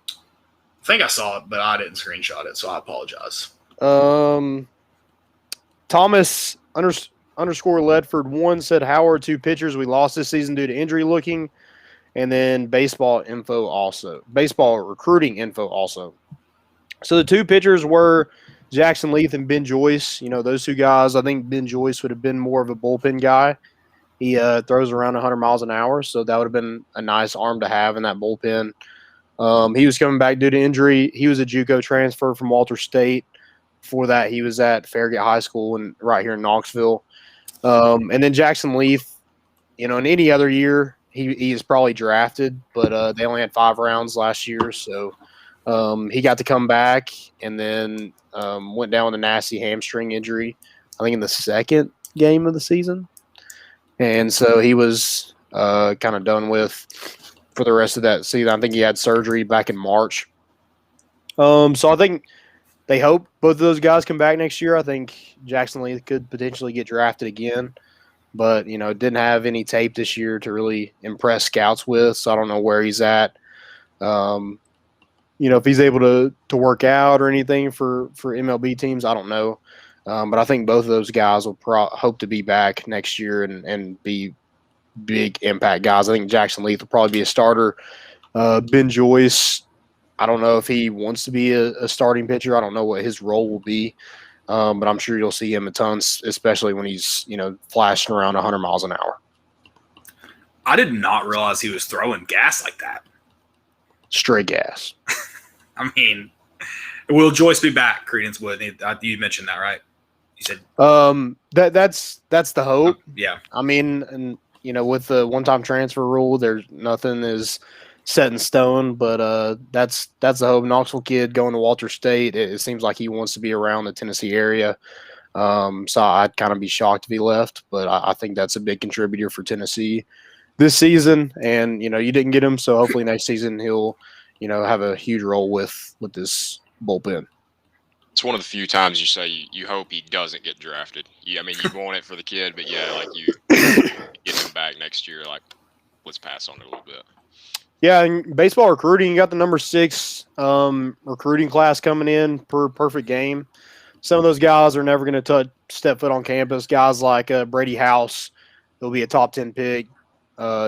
I think I saw it, but I didn't screenshot it, so I apologize. Thomas underscore Ledford 1 said, how are 2 pitchers we lost this season due to injury looking? And then baseball recruiting info also. So the 2 pitchers were Jackson Leith and Ben Joyce. You know, those 2 guys, I think Ben Joyce would have been more of a bullpen guy. He throws around 100 miles an hour, so that would have been a nice arm to have in that bullpen. He was coming back due to injury. He was a JUCO transfer from Walter State. Before that, he was at Farragut High School right here in Knoxville. And then Jackson Leith, you know, in any other year, he is probably drafted, but they only had 5 rounds last year, so he got to come back and then went down with a nasty hamstring injury, I think in the second game of the season. And so he was kind of done with for the rest of that season. I think he had surgery back in March. So I think they hope both of those guys come back next year. I think Jackson Lee could potentially get drafted again, but, you know, didn't have any tape this year to really impress scouts with, so I don't know where he's at. You know, if he's able to work out or anything for MLB teams, I don't know. But I think both of those guys will hope to be back next year and be big impact guys. I think Jackson Leith will probably be a starter. Ben Joyce, I don't know if he wants to be a starting pitcher. I don't know what his role will be, but I'm sure you'll see him a ton, especially when he's, you know, flashing around 100 miles an hour. I did not realize he was throwing gas like that. Straight gas. I mean, will Joyce be back? Credence would. You mentioned that, right? You said that's the hope. Yeah. I mean, and you know, with the one-time transfer rule, there's nothing is set in stone, but that's the hope. Knoxville kid going to Walter State. It seems like he wants to be around the Tennessee area. So I'd kind of be shocked if he left, but I think that's a big contributor for Tennessee this season. And, you know, you didn't get him, so hopefully next season he'll, you know, have a huge role with this bullpen. It's one of the few times you say you hope he doesn't get drafted. I mean, you want it for the kid, but yeah, like you get him back next year, like let's pass on it a little bit. Yeah, and baseball recruiting, you got the number 6 recruiting class coming in per perfect game. Some of those guys are never going to step foot on campus. Guys like Brady House, he'll be a top 10 pick.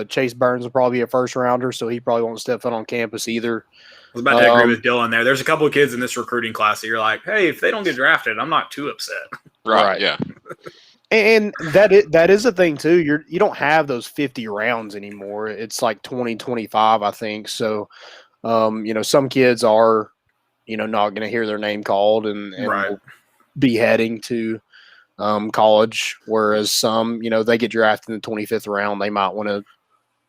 Chase Burns will probably be a first rounder, so he probably won't step foot on campus either. I was about to agree with Dylan there. There's a couple of kids in this recruiting class that you're like, hey, if they don't get drafted, I'm not too upset. Right. Yeah. And that is a thing too. You don't have those 50 rounds anymore. It's like 20, 25, I think. So, you know, some kids are, you know, not going to hear their name called and will be heading to college. Whereas some, you know, they get drafted in the 25th round. They might want to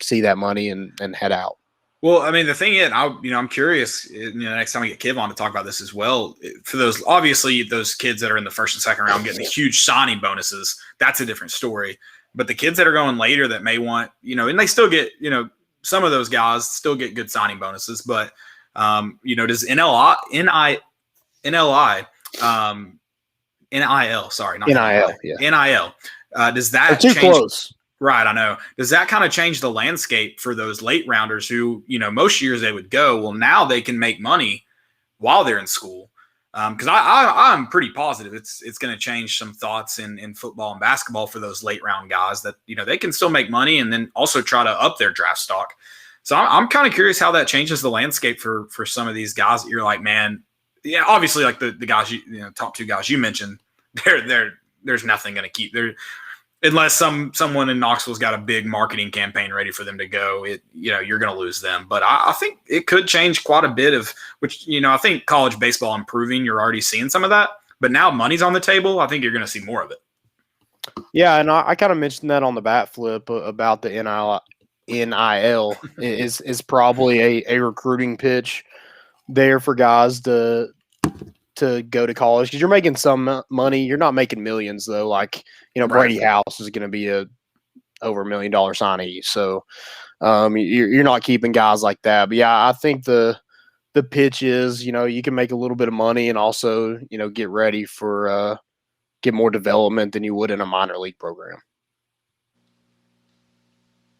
see that money and head out. Well, I mean, the thing is, I'm curious. You know, next time we get Kiv on to talk about this as well. For those, obviously, those kids that are in the first and second round getting the huge signing bonuses, that's a different story. But the kids that are going later that may want, you know, and they still get, you know, some of those guys still get good signing bonuses. But, you know, does NIL, sorry, not NIL, yeah, NIL. Does that too change? Close? Right, I know. Does that kind of change the landscape for those late rounders who, you know, most years they would go, well, now they can make money while they're in school. Because I'm pretty positive it's going to change some thoughts in football and basketball for those late round guys that, they can still make money and then also try to up their draft stock. So I'm kind of curious how that changes the landscape for some of these guys that you're like, man, yeah, obviously like the guys, top 2 guys you mentioned, there's nothing going to keep there unless someone in Knoxville's got a big marketing campaign ready for them to go. You're going to lose them. But I think it could change quite a bit of which, I think college baseball improving, you're already seeing some of that. But now money's on the table. I think you're going to see more of it. Yeah, and I kind of mentioned that on the bat flip about the NIL is probably a recruiting pitch there for guys to go to college because you're making some money. You're not making millions though. Like, Brady House is going to be a over $1 million signee. So you're not keeping guys like that. But yeah, I think the pitch is, you can make a little bit of money and also, get ready for get more development than you would in a minor league program.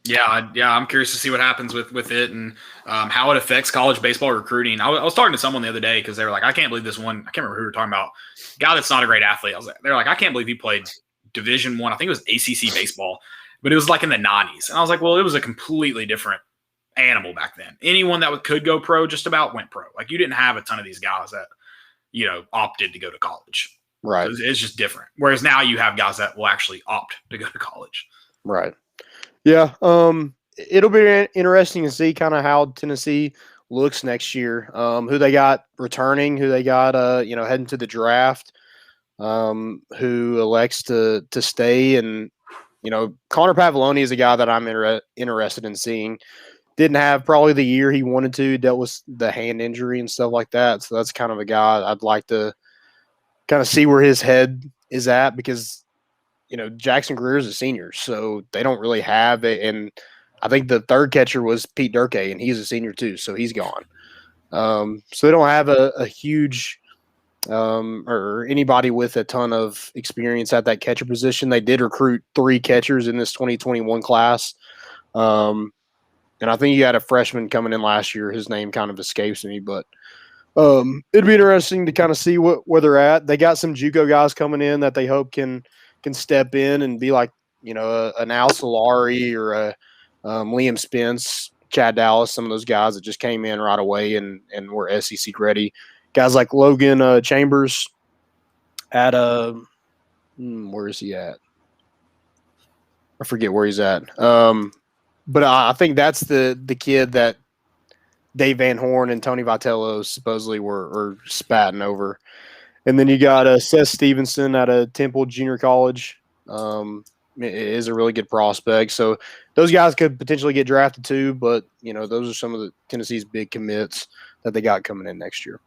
Yeah, I'm curious to see what happens with it and how it affects college baseball recruiting. I was talking to someone the other day because they were like, I can't believe this one. I can't remember who we were talking about. Guy that's not a great athlete. They're like, I can't believe he played Division I. I think it was ACC baseball, but it was like in the 90s. And I was like, well, it was a completely different animal back then. Anyone that could go pro just about went pro. Like you didn't have a ton of these guys that, opted to go to college. Right. It's just different. Whereas now you have guys that will actually opt to go to college. Right. Yeah, it'll be interesting to see kind of how Tennessee looks next year. Who they got returning, who they got, heading to the draft, who elects to stay, and Connor Pavoloni is a guy that I'm interested in seeing. Didn't have probably the year he wanted to. Dealt with the hand injury and stuff like that. So that's kind of a guy I'd like to kind of see where his head is at because. Jackson Greer is a senior, so they don't really have it. And I think the third catcher was Pete Durkee, and he's a senior too, so he's gone. So they don't have a huge or anybody with a ton of experience at that catcher position. They did recruit 3 catchers in this 2021 class. And I think you had a freshman coming in last year. His name kind of escapes me, but it'd be interesting to kind of see where they're at. They got some JUCO guys coming in that they hope can step in and be like, an Al Solari or a Liam Spence, Chad Dallas, some of those guys that just came in right away and were SEC ready. Guys like Logan Chambers at where is he at? I forget where he's at. But I think that's the kid that Dave Van Horn and Tony Vitello supposedly were spatting over. And then you got Seth Stevenson at a Temple Junior College. Is a really good prospect. So those guys could potentially get drafted too, but, those are some of the Tennessee's big commits that they got coming in next year.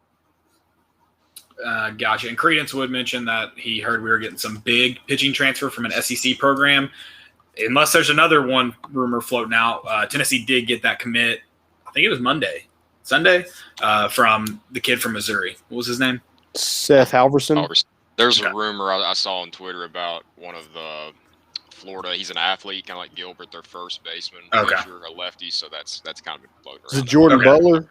Gotcha. And Credence Wood mentioned that he heard we were getting some big pitching transfer from an SEC program. Unless there's another one rumor floating out, Tennessee did get that commit. I think it was Sunday, from the kid from Missouri. What was his name? Seth Halverson. There's a rumor I saw on Twitter about one of the Florida. He's an athlete, kind of like Gilbert, their first baseman. Okay. Pitcher, a lefty, so that's kind of been floating around. Is it Jordan Butler?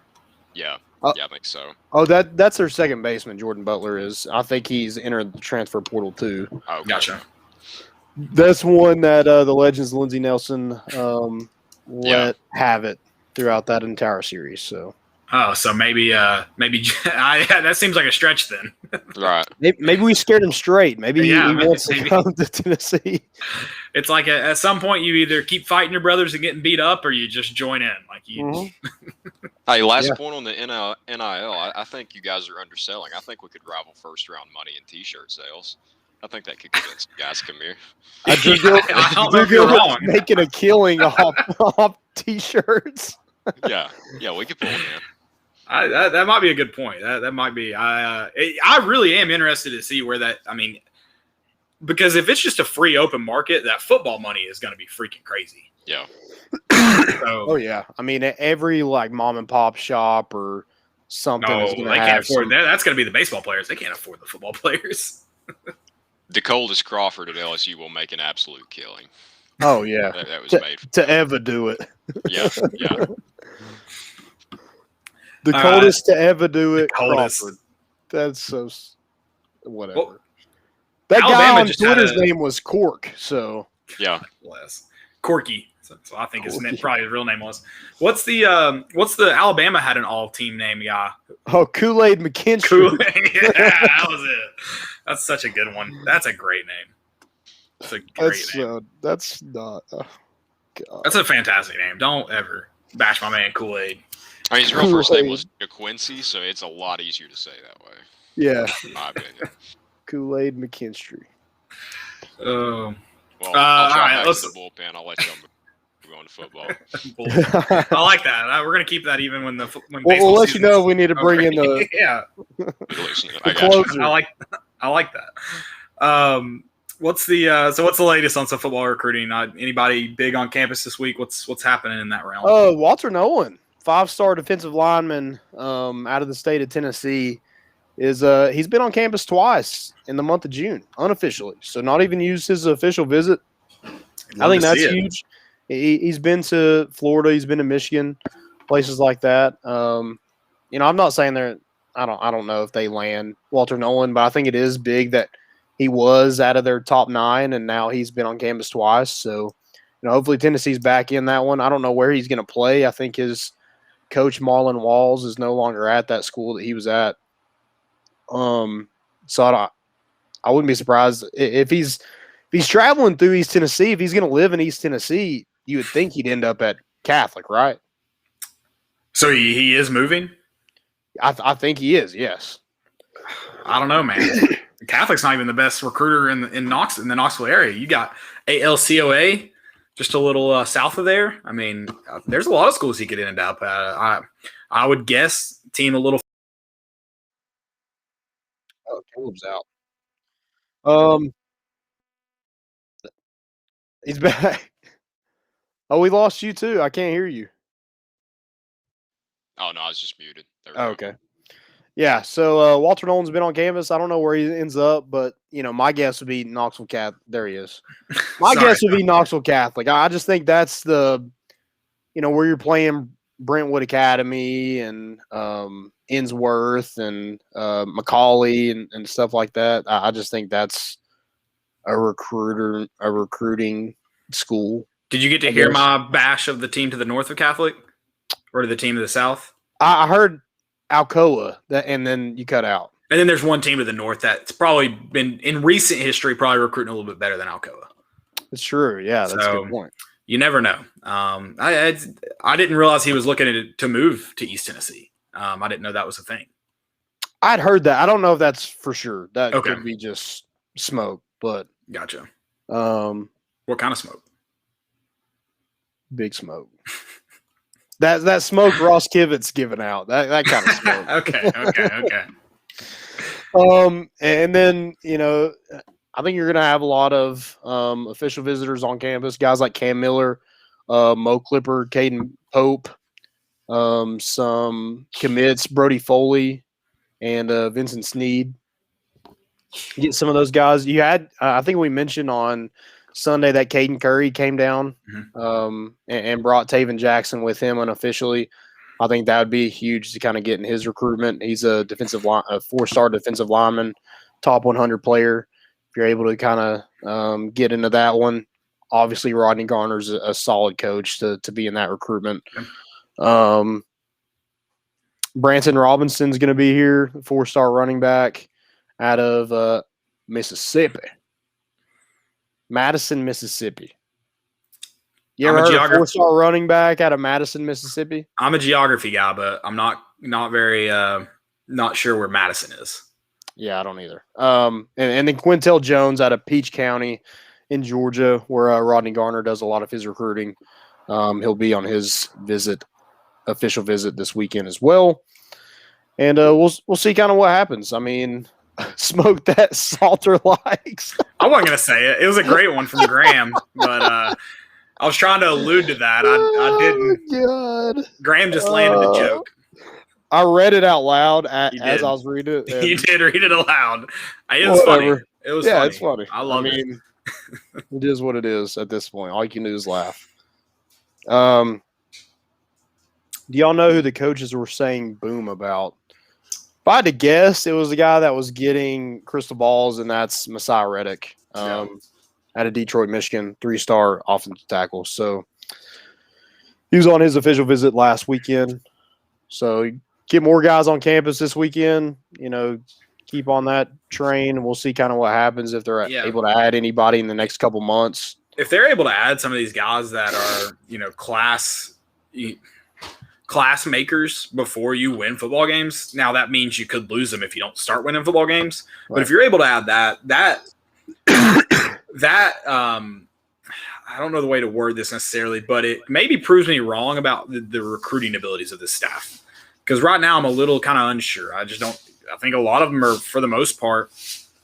Yeah. Yeah, I think so. Oh, that's their second baseman. Jordan Butler is. I think he's entered the transfer portal too. Oh, gotcha. That's one that the Legends Lindsey Nelson let have it throughout that entire series. So. Oh, so maybe that seems like a stretch then. Right. Maybe we scared him straight. Maybe he wants to come to Tennessee. It's like at some point you either keep fighting your brothers and getting beat up, or you just join in. Like you. Mm-hmm. Hey, last point on the NIL. I think you guys are underselling. I think we could rival first round money in T-shirt sales. I think that could convince guys to come here. I don't know if you're wrong. Making a killing off T-shirts. Yeah, we could pull it in. That might be a good point. That might be. I really am interested to see where that. I mean, because if it's just a free open market, that football money is going to be freaking crazy. Yeah. Oh yeah. I mean, every like mom and pop shop or something. No, is they can't afford that. That's going to be the baseball players. They can't afford the football players. DeColdis Crawford at LSU will make an absolute killing. Oh yeah. That was made to ever do it. Yeah. The coldest to ever do it. Coldest. Crawford. That's so whatever. Well, that Alabama guy on just had Twitter's a- name was Cork. So Yeah. Bless. Corky. So I think his Corky. probably his real name was. What's the Alabama had an all-team name guy? Kool-Aid McKinstry. Cool. Yeah, that was it. That's such a good one. That's a great name. That's a great name. That's not. God. That's a fantastic name. Don't ever bash my man Kool-Aid. I mean, his real first name was Quincy, so it's a lot easier to say that way. Yeah. In my opinion. Kool-Aid McKinstry. Well, I'll try all right, back let's- to the bullpen. I'll let you move on to football. I like that. We're gonna keep that even when We'll baseball let you season's know if we need to bring in over. the Yeah, I got you. closer. I like that. What's the latest on some football recruiting? Anybody big on campus this week? What's happening in that realm? Walter Nolan, 5-star defensive lineman out of the state of Tennessee, is he's been on campus twice in the month of June, unofficially. So not even used his official visit. I think that's huge. He's been to Florida, he's been to Michigan, places like that. I'm not saying I don't know if they land Walter Nolan, but I think it is big that he was out of their top 9 and now he's been on campus twice. So, hopefully Tennessee's back in that one. I don't know where he's going to play. I think his coach Marlon Walls is no longer at that school that he was at. So I wouldn't be surprised if he's traveling through East Tennessee. If he's going to live in East Tennessee, you would think he'd end up at Catholic, right? So he is moving? I think he is, yes. I don't know, man. Catholic's not even the best recruiter in the Knoxville area. You got ALCOA just a little south of there. I mean, there's a lot of schools he could end up at. I would guess team a little. Oh, Caleb's out. He's back. Oh, we lost you too. I can't hear you. Oh, no, I was just muted. There we Oh, go. okay. Yeah, so Walter Nolan's been on campus. I don't know where he ends up, but, my guess would be Knoxville Catholic. There he is. My guess would be Knoxville Catholic. I just think that's the, where you're playing Brentwood Academy and Innsworth and Macaulay and stuff like that. I just think that's a recruiting school. Did you get to hear my bash of the team to the north of Catholic or to the team to the south? I heard Alcoa, and then you cut out. And then there's one team to the north that's probably been in recent history probably recruiting a little bit better than Alcoa. It's true. Yeah, that's a good point. You never know. I didn't realize he was looking to move to East Tennessee. I didn't know that was a thing. I'd heard that. I don't know if that's for sure. That could be just smoke, but gotcha. What kind of smoke? Big smoke. that smoke Ross Kivett's giving out. That kind of smoke. Okay. And then, I think you're going to have a lot of official visitors on campus, guys like Cam Miller, Mo Clipper, Caden Pope, some commits, Brody Foley, and Vincent Sneed. Get some of those guys. You had, I think we mentioned on Sunday that Caden Curry came down and brought Taven Jackson with him unofficially. I think that would be huge to kind of get in his recruitment. He's a 4-star defensive lineman, top 100 player. If you're able to kind of get into that one, obviously Rodney Garner's a solid coach to be in that recruitment. Branson Robinson's going to be here, 4-star running back out of Mississippi. Madison, Mississippi. You ever heard of a 4-star running back out of Madison, Mississippi? I'm a geography guy, but I'm not very not sure where Madison is. Yeah, I don't either. And then Quintel Jones out of Peach County in Georgia, where Rodney Garner does a lot of his recruiting. He'll be on his official visit this weekend as well. And we'll see kind of what happens. I mean, smoke that Salter likes. I wasn't going to say it. It was a great one from Graham, but I was trying to allude to that. I didn't. God. Graham just landed the joke. I read it out loud as I was reading it. You did read it aloud. It was funny. It was funny. It's funny. I love it. It is what it is at this point. All you can do is laugh. Do y'all know who the coaches were saying boom about If I had to guess, it was the guy that was getting crystal balls, and that's Messiah Reddick out of Detroit, Michigan, 3-star offensive tackle. So he was on his official visit last weekend. So get more guys on campus this weekend. Keep on that train, and we'll see kind of what happens if they're able to add anybody in the next couple months. If they're able to add some of these guys that are, class makers before you win football games, now that means you could lose them if you don't start winning football games. Right. But if you're able to add that I don't know the way to word this necessarily, but it maybe proves me wrong about the recruiting abilities of this staff. Because right now I'm a little kind of unsure. I think a lot of them are, for the most part,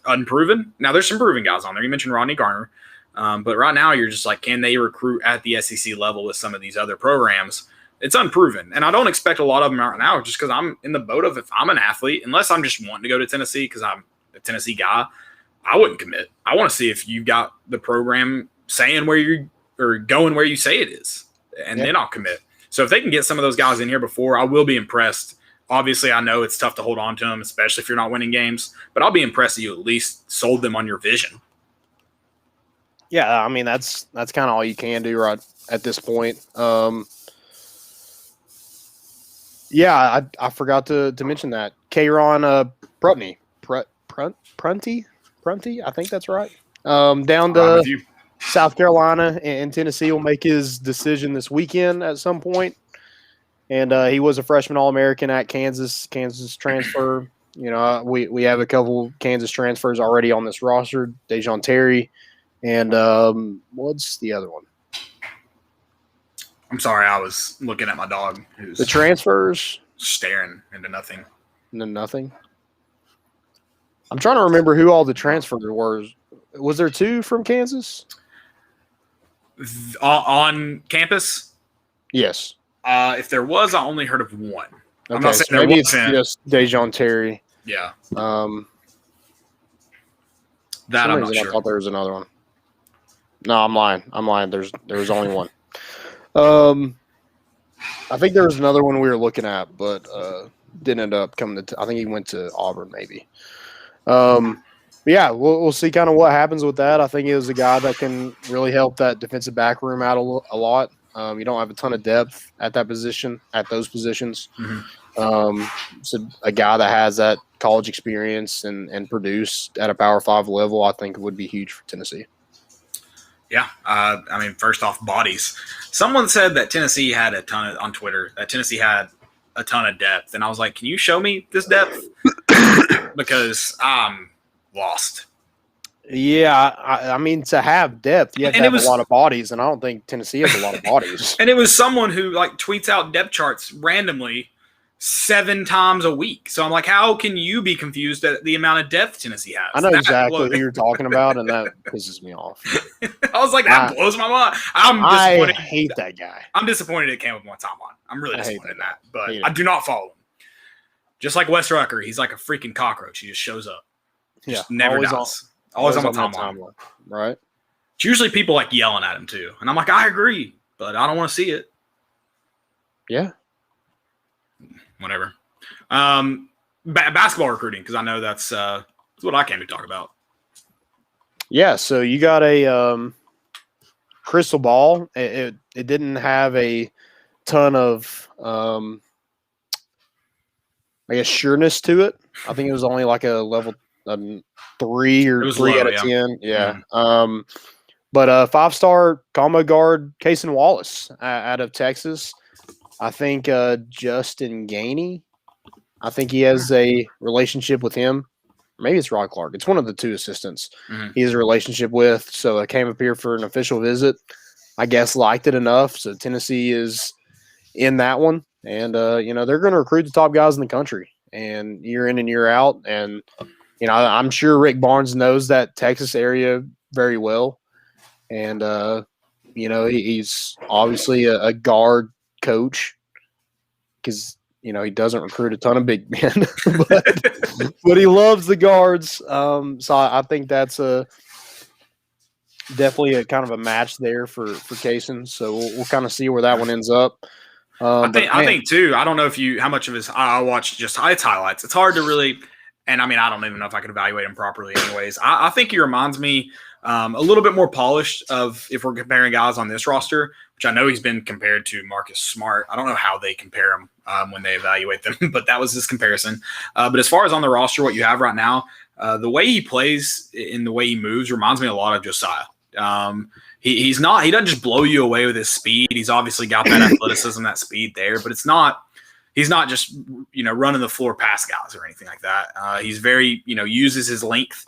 unproven. Now there's some proven guys on there. You mentioned Rodney Garner. But right now you're just like, can they recruit at the SEC level with some of these other programs? It's unproven. And I don't expect a lot of them right now just because I'm in the boat of, if I'm an athlete, unless I'm just wanting to go to Tennessee because I'm a Tennessee guy, I wouldn't commit. I want to see if you got the program saying where you or going where you say it is, and then I'll commit. So if they can get some of those guys in here before, I will be impressed. Obviously, I know it's tough to hold on to them, especially if you're not winning games, but I'll be impressed that you at least sold them on your vision. Yeah, I mean, that's kind of all you can do right at this point. Yeah, I forgot to mention that. Kayron Prunty, I think that's right. Down to South Carolina and Tennessee will make his decision this weekend at some point. And he was a freshman All-American at Kansas transfer. We have a couple Kansas transfers already on this roster. Dejon Terry and what's the other one? I'm sorry, I was looking at my dog. Who's the transfers staring into nothing. Into nothing. I'm trying to remember who all the transfers were. Was there 2 from Kansas on campus? Yes. If there was, I only heard of one. Okay, I'm not saying so maybe it's just Dejon Terry. Yeah. That I'm not sure. I thought there was another one. No, I'm lying. There was only one. I think there was another one we were looking at, but didn't end up coming to. I think he went to Auburn, maybe. Yeah, we'll see kind of what happens with that. I think he was a guy that can really help that defensive back room out a lot. You don't have a ton of depth at that position, at those positions. Mm-hmm. So a guy that has that college experience and produced at a Power 5 level, I think would be huge for Tennessee. Yeah, I mean, first off, bodies. Someone said that Tennessee had on Twitter, that Tennessee had a ton of depth. And I was like, can you show me this depth? Because I'm lost. Yeah, I mean, to have depth, you have to have a lot of bodies, and I don't think Tennessee has a lot of bodies. And it was someone who tweets out depth charts randomly 7 times a week. So I'm like, how can you be confused at the amount of depth Tennessee has? I know exactly who you're talking about, and that pisses me off. I was like, that blows my mind. I'm disappointed. I hate that guy. I'm disappointed it came with my timeline. I'm really disappointed in that. But I do not follow him. Just like Wes Rucker, he's like a freaking cockroach. He just shows up. Just never dies. Always on my timeline. Right. It's usually people yelling at him too. And I'm like, I agree, but I don't want to see it. Yeah. Whatever. Basketball recruiting, because I know that's what I came to talk about. Yeah, so you got a crystal ball. It didn't have a ton of sureness to it. I think it was only like a level 3 or 3 out of 10. Yeah. Mm-hmm. But 5-star combo guard Kason Wallace out of Texas. I think Justin Gainey. I think he has a relationship with him. Maybe it's Rod Clark. It's one of the 2 assistants he has a relationship with. So I came up here for an official visit. I guess liked it enough. So Tennessee is in that one. And, they're going to recruit the top guys in the country. And year in and year out. And, I'm sure Rick Barnes knows that Texas area very well. And, he's obviously a guard coach because he doesn't recruit a ton of big men, but he loves the guards. So I think that's definitely a kind of a match there for Kason. So we'll kind of see where that one ends up. I But I man, think too. I don't know how much of his I watched just its highlights. It's hard to really, and I mean, I don't even know if I can evaluate him properly. Anyways, I think he reminds me a little bit more polished of if we're comparing guys on this roster, which I know he's been compared to Marcus Smart. I don't know how they compare him when they evaluate them, but that was his comparison. But as far as on the roster, what you have right now, the way he plays and the way he moves reminds me a lot of Josiah. He doesn't just blow you away with his speed. He's obviously got that athleticism, that speed there, but he's not just, running the floor past guys or anything like that. He's very, uses his length.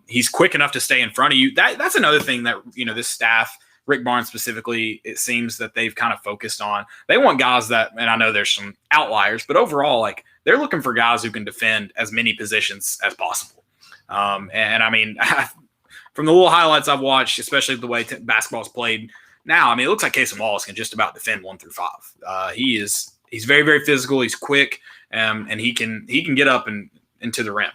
He's quick enough to stay in front of you. That's another thing that, this staff, Rick Barnes specifically, it seems that they've kind of focused on. They want guys that, and I know there's some outliers, but overall, like, they're looking for guys who can defend as many positions as possible. And I mean, from the little highlights I've watched, especially the way basketball's played now, I mean, it looks like Casey Wallace can just about defend 1 through 5. He's very, very physical. He's quick, and he can get up and into the rim.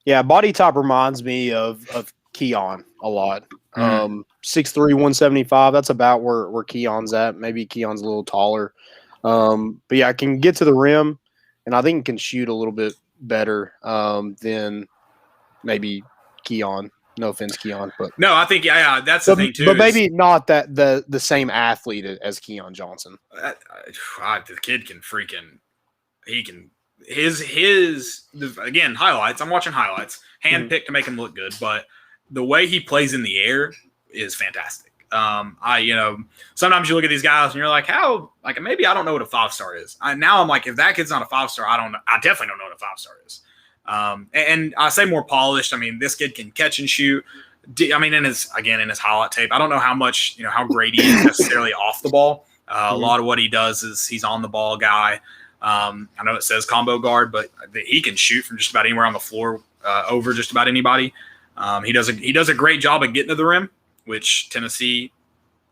yeah, body type reminds me of Keon a lot. 6'3", 175. That's about where Keon's at. Maybe Keon's a little taller. But yeah, I can get to the rim, and I think he can shoot a little bit better than maybe Keon. No offense, Keon, but no, I think that's the thing too. But maybe not that the same athlete as Keon Johnson. The kid can again, highlights. I'm watching highlights, handpicked to make him look good, but the way he plays in the air is fantastic. Sometimes you look at these guys and you're like, maybe I don't know what a 5-star is. Now I'm like, if that kid's not a 5-star, I definitely don't know what a 5-star is. And I say more polished. I mean, this kid can catch and shoot. I mean, in his highlight tape, I don't know how much, how great he is necessarily off the ball. A lot of what he does is he's on the ball guy. I know it says combo guard, but he can shoot from just about anywhere on the floor, over just about anybody. He does a great job of getting to the rim, which Tennessee,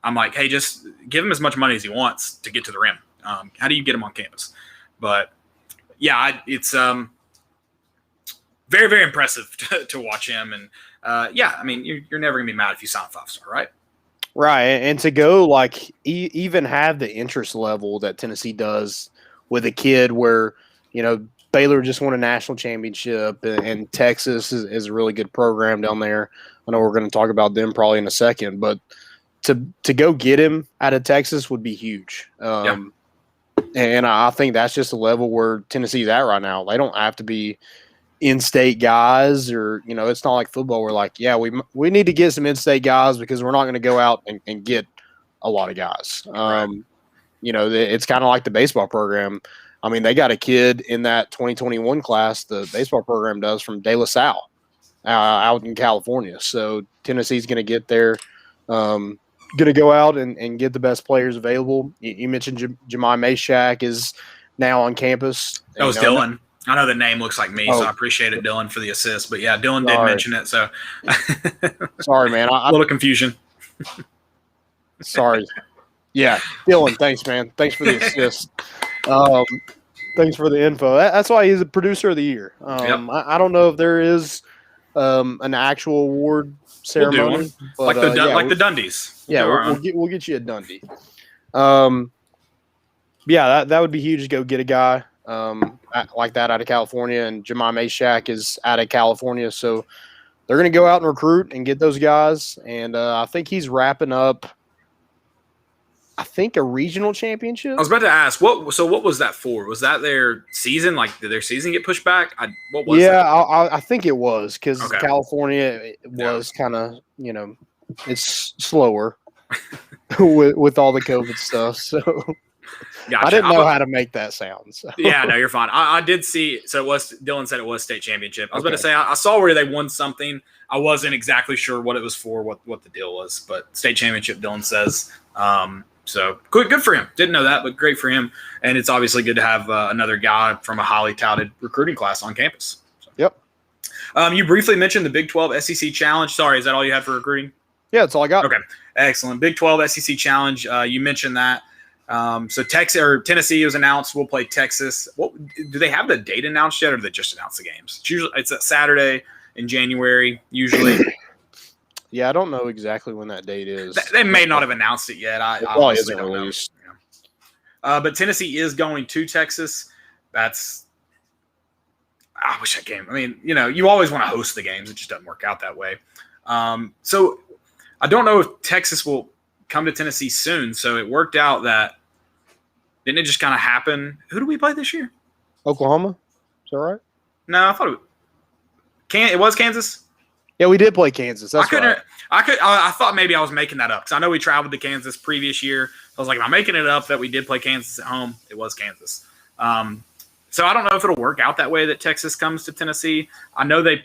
I'm like, hey, just give him as much money as he wants to get to the rim. How do you get him on campus? But yeah, it's very, very impressive to watch him. And I mean, you're never gonna be mad if you sign a 5-star, right? Right, and to go like even have the interest level that Tennessee does with a kid where Baylor just won a national championship, and Texas is a really good program down there. I know we're going to talk about them probably in a second, but to go get him out of Texas would be huge. And I think that's just a level where Tennessee's at right now. They don't have to be in-state guys, or it's not like football. We're like, yeah, we need to get some in-state guys because we're not going to go out and get a lot of guys. Right. It's kind of like the baseball program. I mean, they got a kid in that 2021 class, the baseball program does, from De La Salle out in California. So Tennessee's going to get there, going to go out and get the best players available. You mentioned Jemai Meshack is now on campus. That was Dylan. I know the name looks like me, so I appreciate it, Dylan, for the assist. But yeah, Dylan did mention it. So sorry, man. A little confusion. Sorry. Yeah, Dylan, thanks, man. Thanks for the assist. Thanks for the info. That's why he's a producer of the year. I don't know if there is an actual award ceremony, we'll do one. Like the Dundies. We'll get you a Dundee. That would be huge to go get a guy like that out of California, and Jemai Meshack is out of California, so they're going to go out and recruit and get those guys. And I think he's wrapping up, a regional championship. I was about to ask, what was that for? Was that their season? Like, did their season get pushed back? What was that? I think it was, because California was kind of, it's slower with all the COVID stuff. So gotcha. I didn't know how to make that sound. So. Yeah, no, you're fine. I did see. So Dylan said it was state championship. I was about to say I saw where they won something. I wasn't exactly sure what it was for, what the deal was, but state championship, Dylan says. So good for him. Didn't know that, but great for him. And it's obviously good to have another guy from a highly touted recruiting class on campus. So. Yep. You briefly mentioned the Big 12 SEC Challenge. Sorry, is that all you had for recruiting? Yeah, that's all I got. Okay, excellent. Big 12 SEC Challenge. You mentioned that. So Texas or Tennessee was announced. We'll play Texas. Do they have the date announced yet, or did they just announce the games? It's a Saturday in January usually. Yeah, I don't know exactly when that date is. They may not have announced it yet. I probably honestly isn't don't released. But Tennessee is going to Texas. I wish that game. I mean, you always want to host the games. It just doesn't work out that way. So I don't know if Texas will come to Tennessee soon. So it worked out that didn't it just kind of happen? Who do we play this year? Oklahoma. Is that right? No, I thought it was Kansas. Yeah, we did play Kansas. That's right. I thought maybe I was making that up because I know we traveled to Kansas previous year. I was like, am I making it up that we did play Kansas at home? It was Kansas. So I don't know if it'll work out that way that Texas comes to Tennessee. I know they,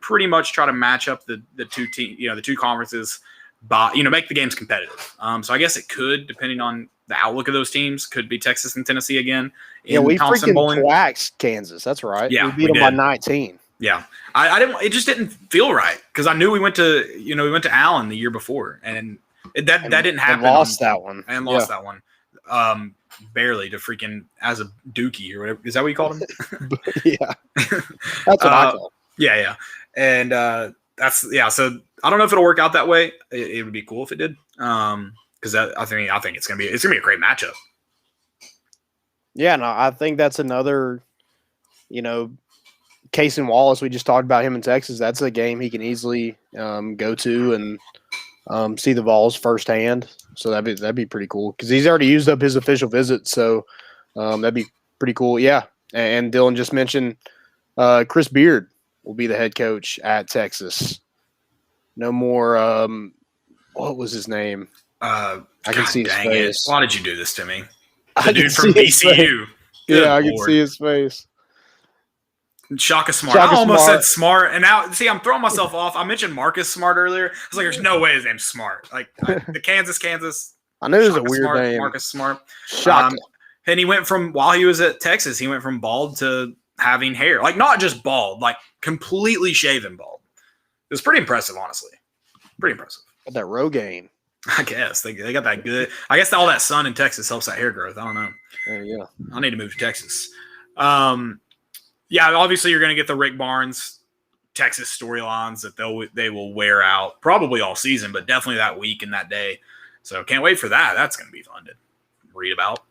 pretty much try to match up the two team, the two conferences, by make the games competitive. So I guess it could, depending on the outlook of those teams, could be Texas and Tennessee again. Yeah, we freaking waxed Kansas. That's right. Yeah, we beat them by 19. Yeah, I didn't. It just didn't feel right because I knew we went to Allen the year before, and that didn't happen. And lost that one. Barely to freaking as a dookie or whatever. Is that what you called him? Yeah, that's what I call him. Yeah, and So I don't know if it'll work out that way. It would be cool if it did, because I think it's gonna be a great matchup. Yeah, no, I think that's another, Casey Wallace, we just talked about him in Texas. That's a game he can easily go to and see the Vols firsthand. So that'd be pretty cool because he's already used up his official visit. So that'd be pretty cool. Yeah, and Dylan just mentioned Chris Beard will be the head coach at Texas. No more. What was his name? I can see his face. Why did you do this to me? The dude from VCU. Yeah, I can see his face. Shaka Smart. I almost said Smart, and now I'm throwing myself off. I mentioned Marcus Smart earlier. I was like, "There's no way his name's Smart." Like the Kansas. I knew it was a weird Smart, name. Marcus Smart. Shaka. And he went from while he was at Texas, he went from bald to having hair, like not just bald, like completely shaven bald. It was pretty impressive, honestly. Pretty impressive. Got that Rogaine. I guess they got that good. I guess all that sun in Texas helps that hair growth. I don't know. Yeah. I need to move to Texas. Yeah, obviously you're going to get the Rick Barnes Texas storylines that they will wear out probably all season, but definitely that week and that day. So can't wait for that. That's going to be fun to read about.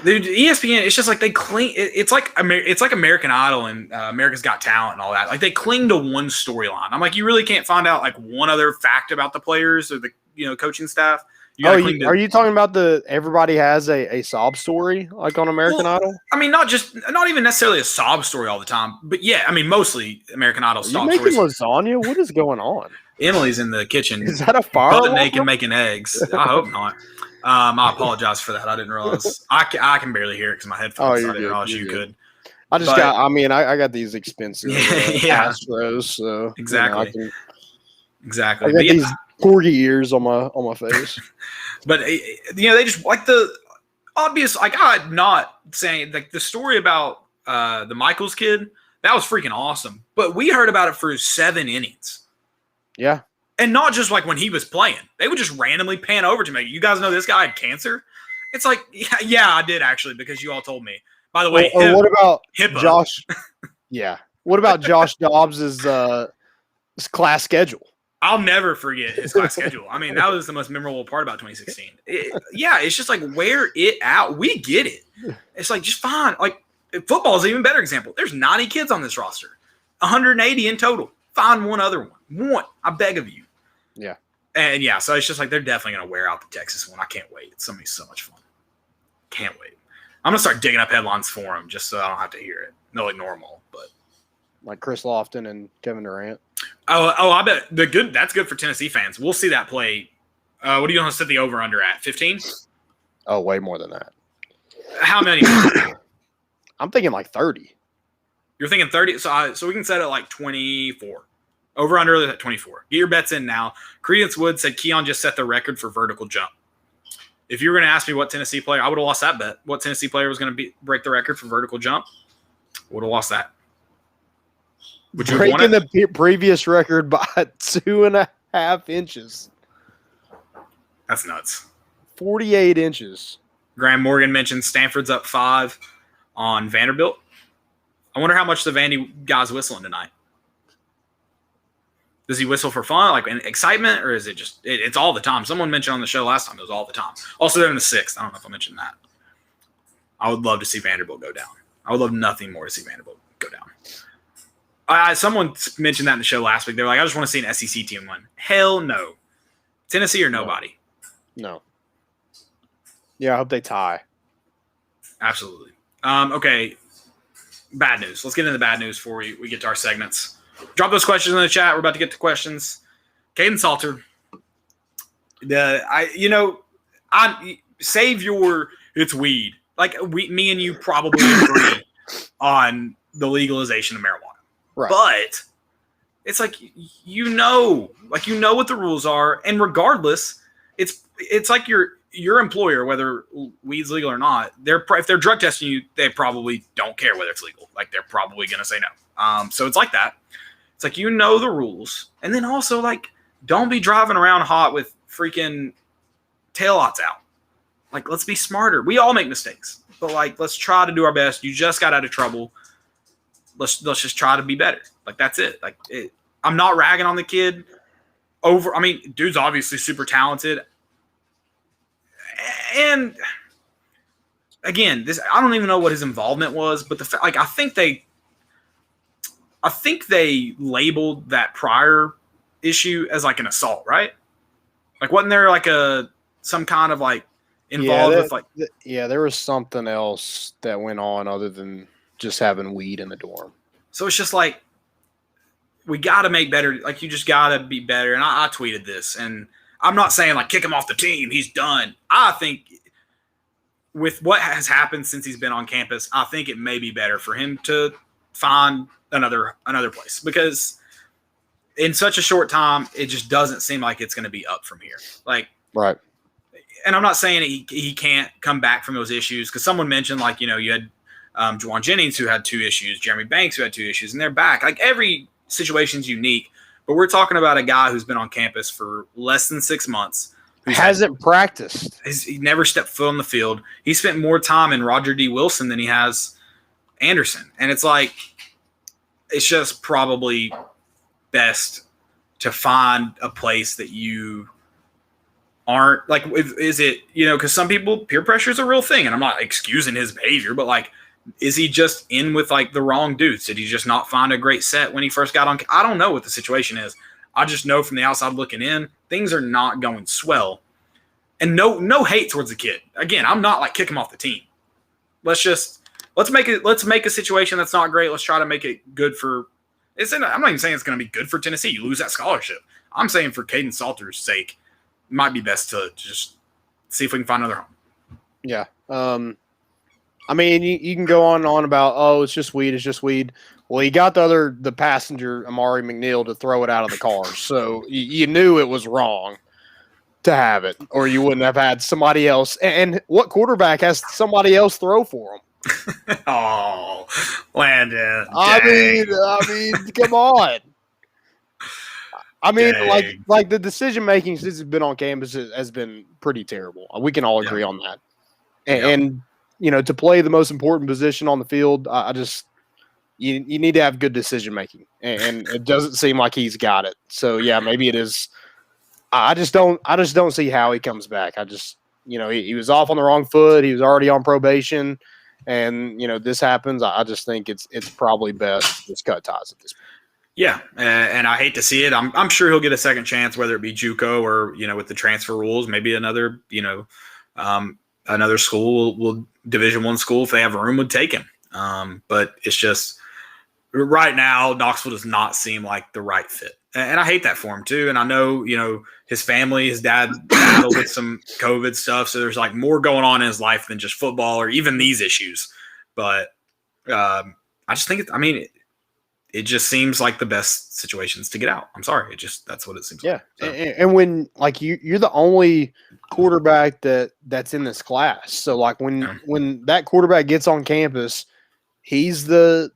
Dude, ESPN, it's just like they cling. It's like American Idol and America's Got Talent and all that. Like they cling to one storyline. I'm like, you really can't find out like one other fact about the players or the coaching staff. Are you talking about everybody has a sob story like on American Idol? I mean, not even necessarily a sob story all the time, but yeah, I mean, mostly American Idol sob stories. You making lasagna? What is going on? Emily's in the kitchen. Is that a fire? Butt naked making eggs. I hope not. I apologize for that. I didn't realize. I can barely hear it because my headphones. I didn't realize you could. I got these expensive Astros. So exactly. Exactly. I got these corgi ears on my face. But they just like the obvious. Like I'm not saying like the story about the Michaels kid. That was freaking awesome. But we heard about it for 7 innings. Yeah. And not just like when he was playing. They would just randomly pan over to me. You guys know this guy had cancer? It's like, yeah, I did actually because you all told me. By the way, what about Hippo. Josh? Yeah. What about Josh Dobbs' class schedule? I'll never forget his class schedule. I mean, that was the most memorable part about 2016. It's just like wear it out. We get it. It's like just fine. Like football is an even better example. There's 90 kids on this roster, 180 in total. Find one other one. One, I beg of you. Yeah. And yeah, so it's just like they're definitely going to wear out the Texas one. I can't wait. It's going to be so much fun. Can't wait. I'm going to start digging up headlines for them just so I don't have to hear it. No, like normal, but. Like Chris Lofton and Kevin Durant. Oh, I bet that's good for Tennessee fans. We'll see that play. What do you want to set the over-under at? 15? Oh, way more than that. How many? I'm thinking like 30. You're thinking 30? So we can set it like 24. Over-under at 24. Get your bets in now. Credence Wood said Keon just set the record for vertical jump. If you were going to ask me what Tennessee player, I would have lost that bet. What Tennessee player was going to break the record for vertical jump? Would have lost that. Would you breaking the previous record by 2.5 inches? That's nuts. 48 inches. Graham Morgan mentioned Stanford's up 5 on Vanderbilt. I wonder how much the Vandy guys whistling tonight. Does he whistle for fun, like excitement, or is it just it's all the time? Someone mentioned on the show last time it was all the time. Also, they're in the 6th. I don't know if I mentioned that. I would love to see Vanderbilt go down. I would love nothing more to see Vanderbilt go down. Someone mentioned that in the show last week. They were like, I just want to see an SEC team win. Hell no. Tennessee or nobody. No. Yeah, I hope they tie. Absolutely. Okay. Bad news. Let's get into the bad news before we get to our segments. Drop those questions in the chat. We're about to get to questions. Kaidon Salter. Save your it's weed. Like me and you probably agree on the legalization of marijuana. Right. But it's like what the rules are, and regardless, it's like your employer, whether weed's legal or not, if they're drug testing you, they probably don't care whether it's legal. Like they're probably gonna say no. So it's like that. It's like the rules, and then also like don't be driving around hot with freaking taillights out. Like let's be smarter. We all make mistakes, but like let's try to do our best. You just got out of trouble. Let's just try to be better. Like that's it. I'm not ragging on the kid. Dude's obviously super talented. And again, I don't even know what his involvement was, but I think they labeled that prior issue as like an assault, right? Like wasn't there like some kind of like involved with like there was something else that went on other than just having weed in the dorm. So it's just like we got to make better. Like you just got to be better. And I tweeted this, and I'm not saying like kick him off the team. He's done. I think with what has happened since he's been on campus, I think it may be better for him to find another place, because in such a short time, it just doesn't seem like it's going to be up from here. Like, right. And I'm not saying he can't come back from those issues, because someone mentioned like, you had Juwan Jennings who had 2 issues, Jeremy Banks who had 2 issues, and they're back. Like every situation's unique, but we're talking about a guy who's been on campus for less than 6 months. Hasn't practiced. He never stepped foot on the field. He spent more time in Roger D. Wilson than he has Anderson. And it's like, it's just probably best to find a place that you aren't like, is it, because some people, peer pressure is a real thing, and I'm not excusing his behavior, but like, is he just in with like the wrong dudes? Did he just not find a great set when he first got on? I don't know what the situation is. I just know from the outside looking in, things are not going swell. And no hate towards the kid. Again, I'm not like kick him off the team. Let's make a situation that's not great. Let's try to make it good for. I'm not even saying it's going to be good for Tennessee. You lose that scholarship. I'm saying for Kaidon Salter's sake, it might be best to just see if we can find another home. Yeah. You can go on and on about, oh, it's just weed. Well, he got the passenger, Amari McNeil, to throw it out of the car. So you knew it was wrong to have it, or you wouldn't have had somebody else. And what quarterback has somebody else throw for him? Oh, Landon. I mean, come on. Like the decision making since he's been on campus has been pretty terrible. We can all agree on that. And to play the most important position on the field, you need to have good decision making, and it doesn't seem like he's got it. So yeah, maybe it is. I just don't see how he comes back. He was off on the wrong foot. He was already on probation, and this happens. I just think it's probably best to just cut ties at this point. Yeah, and I hate to see it. I'm sure he'll get a second chance, whether it be JUCO or with the transfer rules, maybe another another school will Division I school, if they have room, would take him. But it's just right now, Knoxville does not seem like the right fit. And I hate that for him too. And I know, his family, his dad battled with some COVID stuff. So there's like more going on in his life than just football or even these issues. But I just think it just seems like the best situations to get out. I'm sorry. That's what it seems like. Yeah. So. And when like you're the only quarterback that's in this class. So like when that quarterback gets on campus, he's the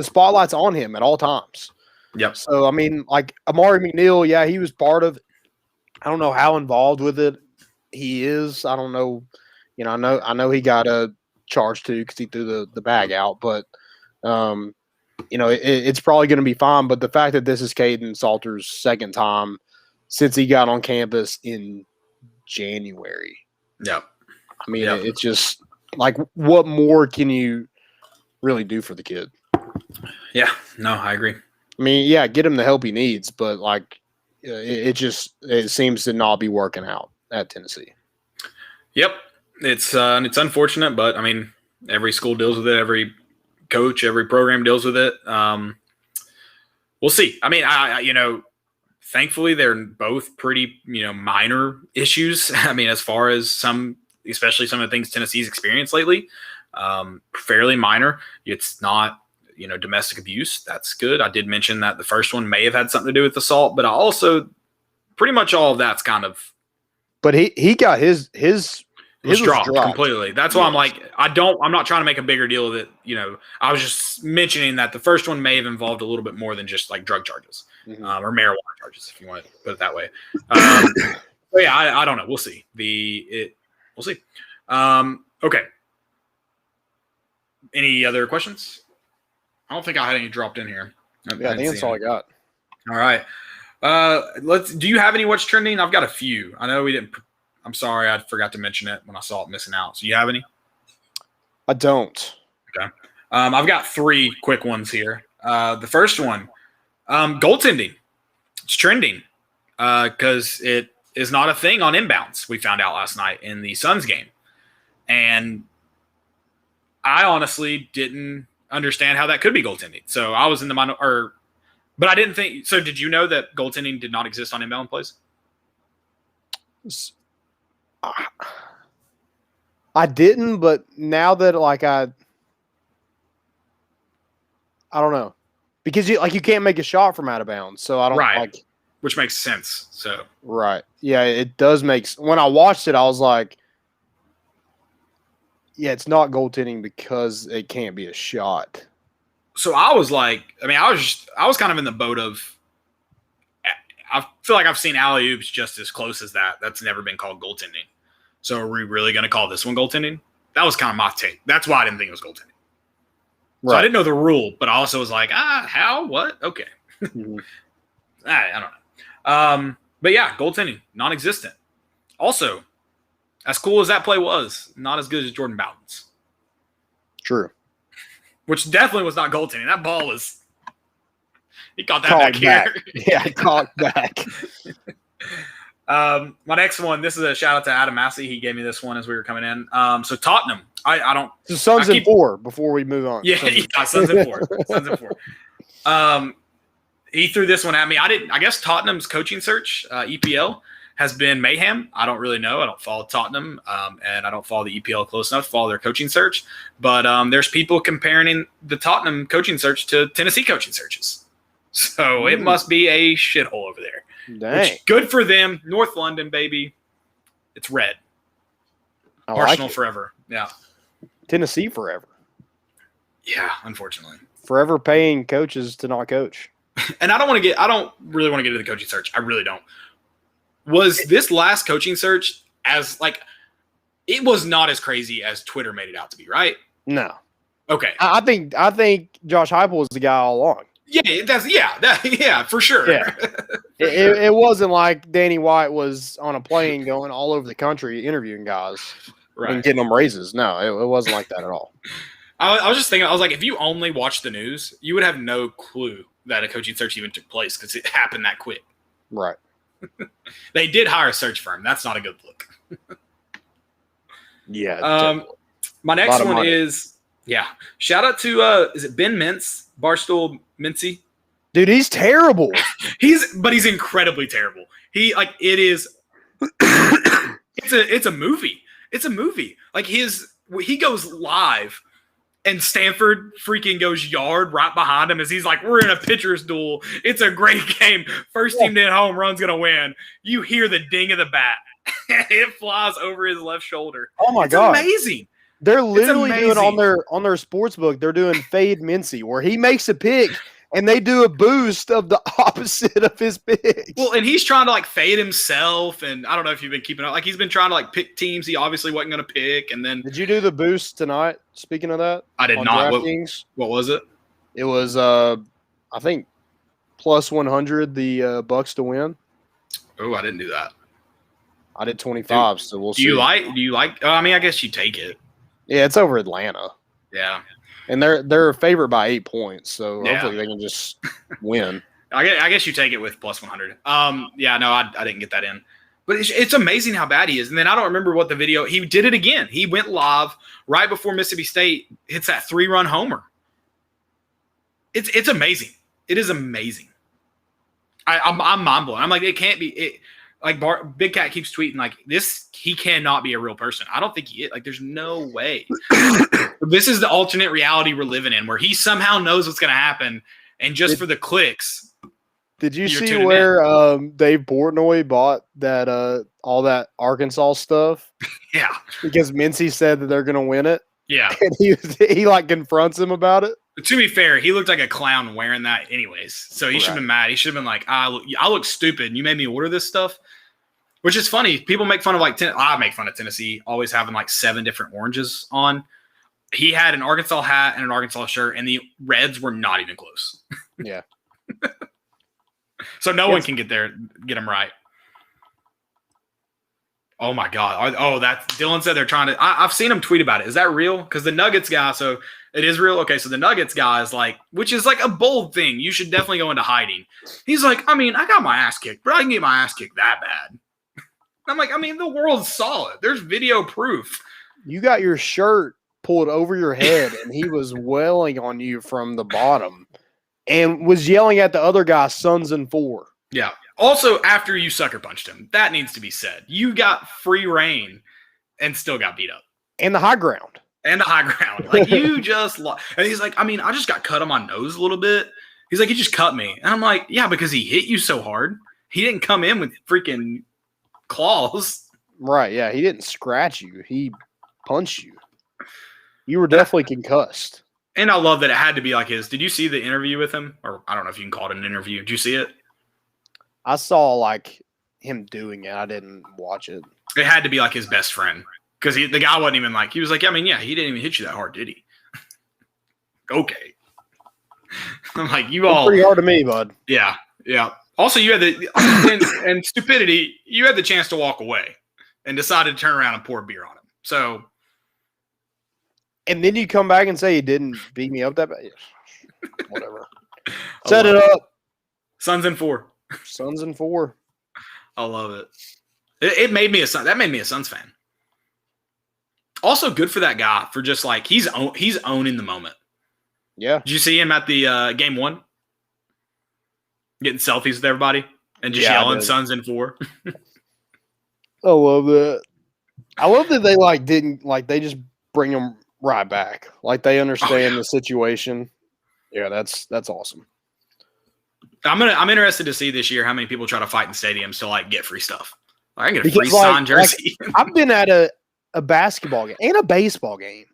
spotlight's on him at all times. Yep. So like Amari McNeil, yeah, he was part of. I don't know how involved with it he is. I don't know. I know he got a charge too because he threw the bag out, but it's probably going to be fine. But the fact that this is Kaidon Salter's second time since he got on campus in January. Yeah. I mean, it's just like, what more can you really do for the kid? Yeah. No, I agree. I mean, yeah, get him the help he needs, but like, it seems to not be working out at Tennessee. Yep. It's unfortunate, but I mean, every school deals with it. Every coach, every program deals with it. We'll see. I mean, thankfully they're both pretty, minor issues. I mean, as far as especially some of the things Tennessee's experienced lately, fairly minor. It's not, domestic abuse. That's good. I did mention that the first one may have had something to do with assault, but I also pretty much all of that's kind of. But he got his was dropped completely. That's why I'm like, I'm not trying to make a bigger deal of it. I was just mentioning that the first one may have involved a little bit more than just like drug charges or marijuana charges, if you want to put it that way. But yeah, I don't know. We'll see. We'll see. Okay. Any other questions? I don't think I had any dropped in here. Yeah, I think that's all I got. All right. Do you have any what's trending? I've got a few. I know we didn't. I'm sorry, I forgot to mention it when I saw it missing out. So you have any? I don't. Okay. I've got 3 quick ones here. The first one, goaltending. It's trending because it is not a thing on inbounds. We found out last night in the Suns game. And I honestly didn't understand how that could be goaltending. So I was in the but I didn't think. So did you know that goaltending did not exist on inbound plays? I didn't, but now that I don't know, because you can't make a shot from out of bounds, so I don't which makes sense. So right, yeah, it does make. When I watched it, I was like, yeah, it's not goaltending because it can't be a shot. So I was like, I was kind of in the boat of. I feel like I've seen alley-oops just as close as that. That's never been called goaltending. So are we really going to call this one goaltending? That was kind of my take. That's why I didn't think it was goaltending. Right. So I didn't know the rule, but I also was like, how? What? Okay. Mm-hmm. I don't know. But yeah, goaltending, non-existent. Also, as cool as that play was, not as good as Jordan Bowden's. True. Which definitely was not goaltending. That ball was... He caught that back here. Yeah, caught back. My next one, this is a shout out to Adam Massey. He gave me this one as we were coming in. So Tottenham, I don't. So Suns in 4 before we move on. Yeah, Suns in 4. Suns in 4. He threw this one at me. I guess Tottenham's coaching search, EPL, has been mayhem. I don't really know. I don't follow Tottenham, and I don't follow the EPL close enough to follow their coaching search. But there's people comparing the Tottenham coaching search to Tennessee coaching search. So it must be a shithole over there. Dang. Which, good for them. North London, baby. It's red. Arsenal forever. Yeah. Tennessee forever. Yeah, unfortunately. Forever paying coaches to not coach. And I don't really want to get into the coaching search. I really don't. Was this last coaching search it was not as crazy as Twitter made it out to be, right? No. Okay. I think Josh Heupel was the guy all along. Yeah, for sure. Yeah. It wasn't like Danny White was on a plane going all over the country interviewing guys and getting them raises. No, it wasn't like that at all. I was just thinking, I was like, if you only watch the news, you would have no clue that a coaching search even took place because it happened that quick. Right. They did hire a search firm. That's not a good look. Yeah. My next one is, shout out to, is it Ben Mintz? Barstool Mincy, dude, he's terrible. He's incredibly terrible. It is. It's a movie. It's a movie. Like he goes live, and Stanford freaking goes yard right behind him as he's like, "We're in a pitcher's duel. It's a great game. First team to hit home run's gonna win." You hear the ding of the bat, and it flies over his left shoulder. Oh my god, amazing! They're literally doing on their sports book. They're doing Fade Mincy, where he makes a pick and they do a boost of the opposite of his pick. Well, and he's trying to fade himself, and I don't know if you've been keeping up. He's been trying to pick teams he obviously wasn't going to pick, and then. Did you do the boost tonight? Speaking of that, I did not. What was it? It was I think plus 100 the Bucks to win. Oh, I didn't do that. I did 25, so we'll see. Do you like? Oh, I mean, I guess you take it. Yeah, it's over Atlanta. Yeah, and they're a favorite by 8 points, so Yeah. hopefully they can just win. I guess you take it with plus 100. Yeah, no, I didn't get that in. But it's amazing how bad he is. And then I don't remember what the video – he did it again. He went live right before Mississippi State hits that 3-run homer. It's amazing. It is amazing. I'm mind blown. I'm like, it can't be – Big Cat keeps tweeting like this. He cannot be a real person. I don't think he is. Like, there's no way. This is the alternate reality we're living in where he somehow knows what's going to happen. And just for the clicks – Did you see where Dave Portnoy bought that all that Arkansas stuff? Yeah, because Mincy said that they're going to win it. Yeah, and he like confronts him about it. To be fair, he looked like a clown wearing that, anyways. So he should have been mad. He should have been like, "I look stupid. And you made me order this stuff," which is funny. People make fun of I make fun of Tennessee always having like 7 different oranges on. He had an Arkansas hat and an Arkansas shirt, and the reds were not even close. Yeah. So no one can get them right. Oh my God! Oh, that's Dylan said they're trying to. I've seen him tweet about it. Is that real? Because the Nuggets guy. So it is real. Okay, so the Nuggets guy is like, which is like a bold thing. You should definitely go into hiding. He's like, I mean, I got my ass kicked, but I can get my ass kicked that bad. I'm like, I mean, the world's solid. There's video proof. You got your shirt pulled over your head, and he was wailing on you from the bottom. And was yelling at the other guy, sons and 4. Yeah. Also, after you sucker punched him, that needs to be said. You got free reign and still got beat up. And the high ground. Like, you just – and he's like, I mean, I just got cut on my nose a little bit. He's like, he just cut me. And I'm like, yeah, because he hit you so hard. He didn't come in with freaking claws. Right, yeah. He didn't scratch you. He punched you. You were definitely concussed. And I love that it had to be like his. Did you see the interview with him? Or I don't know if you can call it an interview. Did you see it? I saw like him doing it. I didn't watch it. It had to be like his best friend. Because the guy wasn't even like, he was like, I mean, yeah, he didn't even hit you that hard, did he? Okay. I'm like, you all. Pretty hard to me, bud. Yeah, yeah. Also, you had and stupidity, you had the chance to walk away and decided to turn around and pour beer on him. So. And then you come back and say he didn't beat me up that bad. Whatever. Set it up. Sons and 4. Sons and 4. I love it. It made me a Sun. That made me a Suns fan. Also, good for that guy for just like he's owning the moment. Yeah. Did you see him at the game 1? Getting selfies with everybody and just yelling Sons and 4. I love that. I love that they they just bring him right back. Like they understand the situation. Yeah, that's awesome. I'm interested to see this year how many people try to fight in stadiums to like get free stuff. I can get a free signed jersey. I've been at a basketball game and a baseball game,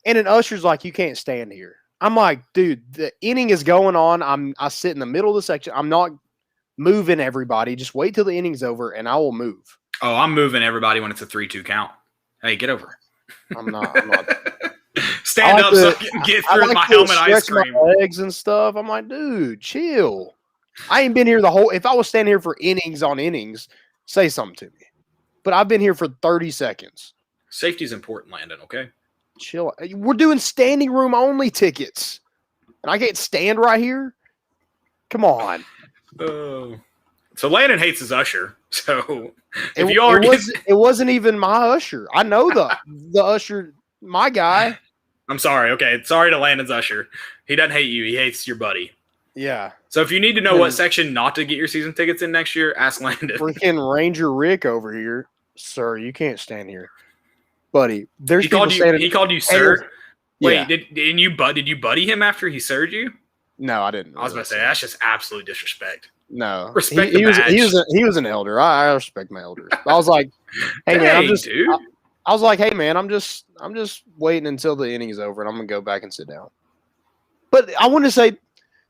and an usher's like, you can't stand here. I'm like, dude, the inning is going on. I sit in the middle of the section. I'm not moving everybody. Just wait till the inning's over, and I will move. Oh, I'm moving everybody when it's a 3-2 count. Hey, get over. I'm not. Stand up so I can get through my helmet ice cream. My legs and stuff. I'm like, dude, chill. I ain't been here the whole. If I was standing here for innings on innings, say something to me. But I've been here for 30 seconds. Safety is important, Landon. Okay. Chill. We're doing standing room only tickets, and I can't stand right here. Come on. So Landon hates his usher. So if it wasn't even my usher. I know the usher, my guy. I'm sorry. Okay, sorry to Landon's usher. He doesn't hate you. He hates your buddy. Yeah. So if you need to know what section not to get your season tickets in next year, ask Landon. Freaking Ranger Rick over here, sir. You can't stand here, buddy. He called you sir. Wait, yeah. did you buddy him after he served you? No, I didn't. I was about to say that's just absolute disrespect. No, respect. He was an elder. I respect my elders. I was like, hey man, I was like, hey man, I'm just waiting until the inning is over, and I'm gonna go back and sit down. But I want to say,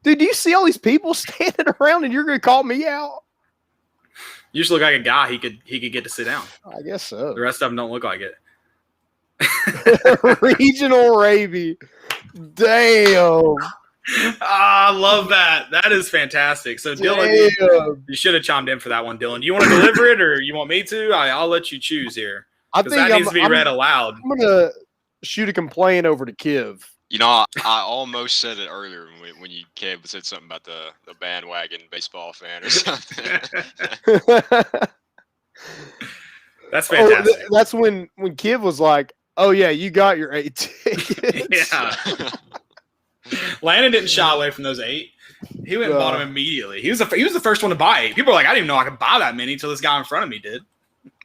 dude, do you see all these people standing around, and you're gonna call me out? You just look like a guy he could get to sit down. I guess so. The rest of them don't look like it. Regional Raby. Damn. I love that. That is fantastic. So, Dylan, you should have chimed in for that one, Dylan. Do you want to deliver it or you want me to? I'll let you choose here. I Because that needs to be read aloud. I'm going to shoot a complaint over to Kiv. You know, I almost said it earlier when you said something about the bandwagon baseball fan or something. That's fantastic. That's when Kiv was like, "Oh yeah, you got your 8 tickets." Yeah. Landon didn't shy away from those 8. He went and bought them immediately. He was the first one to buy 8. People were like, "I didn't even know I could buy that many until this guy in front of me did."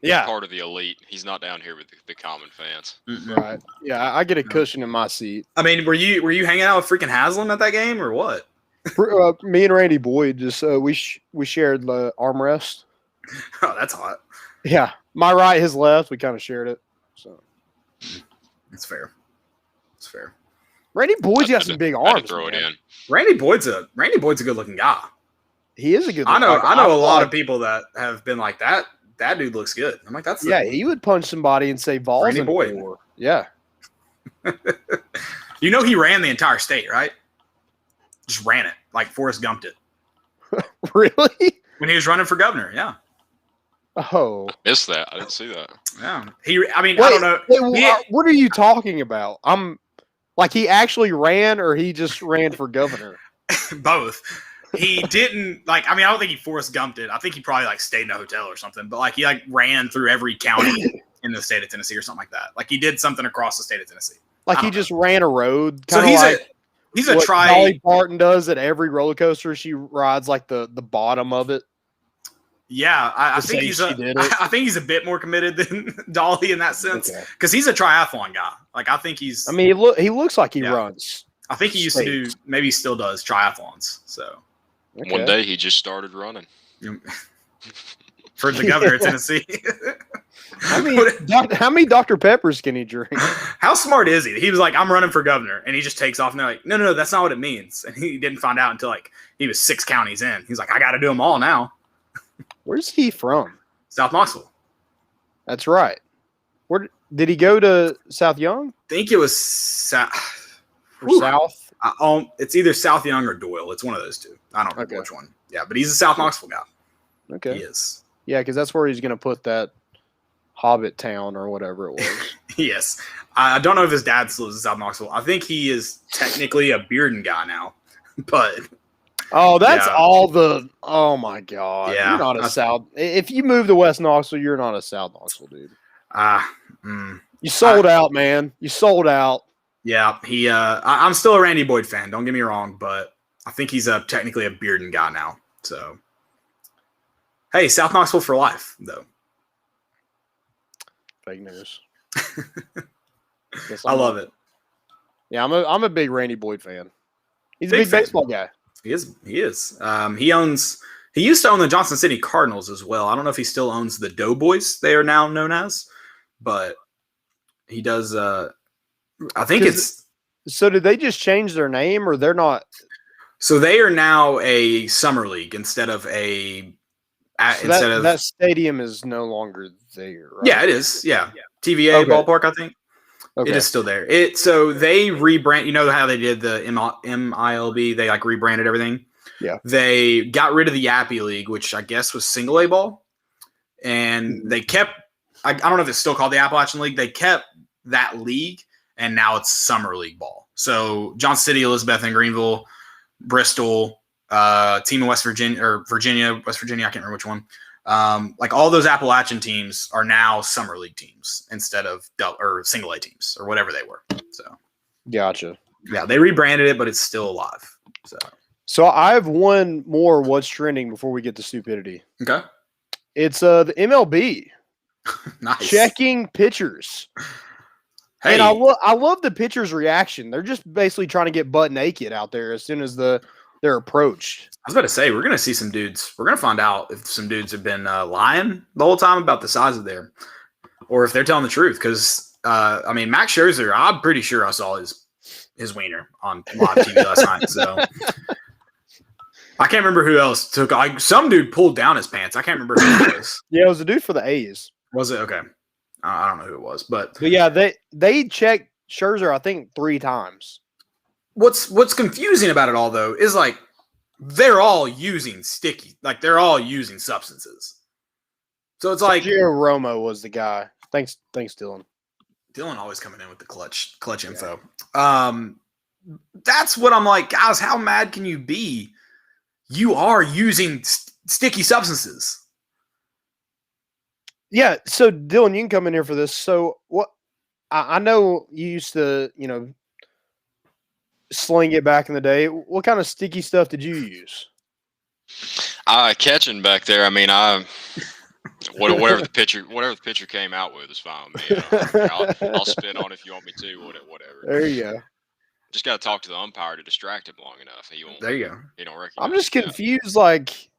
Yeah, part of the elite. He's not down here with the common fans. Right. Yeah, I get a cushion in my seat. I mean, were you hanging out with freaking Haslam at that game or what? Me and Randy Boyd just we shared the armrest. Oh, that's hot. Yeah, my right, his left. We kind of shared it. So it's fair. It's fair. Randy Boyd's got some big arms. Throw it in. Randy Boyd's a good looking guy. He is a good. I know a lot of people that have been like that. That dude looks good. I'm like, he would punch somebody and say balls. Randy Boyd. Yeah. You know he ran the entire state, right? Just ran it like Forrest Gumped it. Really? When he was running for governor, yeah. Oh, I missed that. I didn't see that. Yeah. I don't know. What are you talking about? I'm like, he actually ran, or he just ran for governor? Both. He didn't I don't think he Forrest Gumped it. I think he probably stayed in a hotel or something. But he ran through every county in the state of Tennessee or something like that. Like he did something across the state of Tennessee. Like he just ran a road. So he's a try. Dolly Parton does at every roller coaster. She rides like the bottom of it. Yeah, I think he's a bit more committed than Dolly in that sense because he's a triathlon guy. Like I think he's. I mean, he looks like he runs. I think he used to do. Maybe he still does triathlons. So one day he just started running for the governor of Tennessee. I mean, how many Dr. Peppers can he drink? How smart is he? He was like, "I'm running for governor," and he just takes off. And they're like, "No, that's not what it means." And he didn't find out until he was 6 counties in. He's like, "I got to do them all now." Where's he from? South Knoxville. That's right. Where did he go to South Young? I think it was South. It's either South Young or Doyle. It's one of those two. I don't remember which one. Yeah, but he's a South Knoxville guy. Okay. He is. Yeah, because that's where he's going to put that Hobbit town or whatever it was. Yes. I don't know if his dad still lives in South Knoxville. I think he is technically a Bearden guy now. But oh, that's all the. Oh my God! Yeah, you're not a South. If you move to West Knoxville, you're not a South Knoxville dude. You sold out, man. You sold out. Yeah, I'm still a Randy Boyd fan. Don't get me wrong, but I think he's technically a Bearden guy now. So, hey, South Knoxville for life, though. Fake news. I love it. Yeah, I'm a big Randy Boyd fan. He's a big baseball guy. He is. He used to own the Johnson City Cardinals as well. I don't know if he still owns the Doughboys, they are now known as, but he does. I think it's. So did they just change their name, or they're not? So they are now a summer league instead of that stadium is no longer there. Right? Yeah, it is. Yeah. TVA ballpark, I think. Okay. It is still there. So they rebrand. You know how they did the MILB? They rebranded everything. Yeah. They got rid of the Yappy League, which I guess was single A ball, and they kept. I don't know if it's still called the Appalachian League. They kept that league, and now it's summer league ball. So Johnson City, Elizabeth, and Greenville, Bristol, team in West Virginia or West Virginia. I can't remember which one. All those Appalachian teams are now summer league teams instead of single A teams or whatever they were. So, gotcha. Yeah, they rebranded it, but it's still alive. So I have one more. What's trending before we get to stupidity? Okay, it's the MLB. Nice. Checking pitchers. Hey. And I love the pitchers' reaction. They're just basically trying to get butt naked out there as soon as they're approached. I was about to say, we're going to see some dudes. We're going to find out if some dudes have been lying the whole time about the size of their, or if they're telling the truth. Because, Max Scherzer, I'm pretty sure I saw his wiener on live TV last night. So I can't remember who else took. Some dude pulled down his pants. I can't remember who it was. Yeah, it was a dude for the A's. Was it? Okay. I don't know who it was. But yeah, they checked Scherzer, I think, 3 times. what's confusing about it all though is like they're all using they're all using substances. So it's like Gio Romo was the guy. Thanks, Dylan. Dylan always coming in with the clutch info. That's what I'm like, guys. How mad can you be? You are using sticky substances. Yeah. So Dylan, you can come in here for this. So what? I know you used to, sling it back in the day. What kind of sticky stuff did you use? Catching back there. I mean, whatever the pitcher came out with is fine with me. I'll spin on if you want me to. Whatever. There you go. Just got to talk to the umpire to distract him long enough. He won't. There you go. He don't recognize. I'm just confused. Like,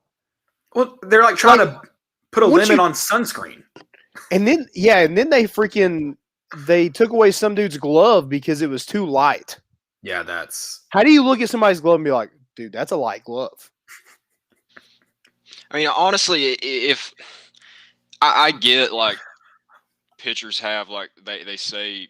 well, they're like trying to put a limit on sunscreen. And then they took away some dude's glove because it was too light. Yeah, that's. How do you look at somebody's glove and be like, dude, that's a light glove? I mean, honestly, if I get like pitchers have like they say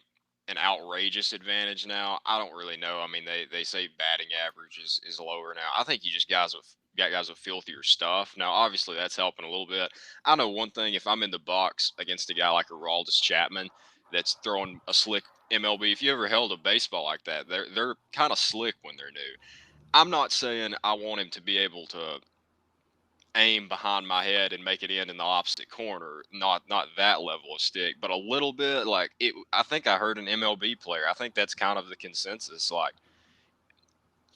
an outrageous advantage now. I don't really know. I mean, they say batting average is lower now. I think you just got guys with filthier stuff. Now, obviously, that's helping a little bit. I know one thing. If I'm in the box against a guy like Aroldis Chapman that's throwing a slick MLB, if you ever held a baseball like that, they're kind of slick when they're new. I'm not saying I want him to be able to aim behind my head and make it in the opposite corner. Not that level of stick, but a little bit like it. I think I heard an MLB player. I think that's kind of the consensus. Like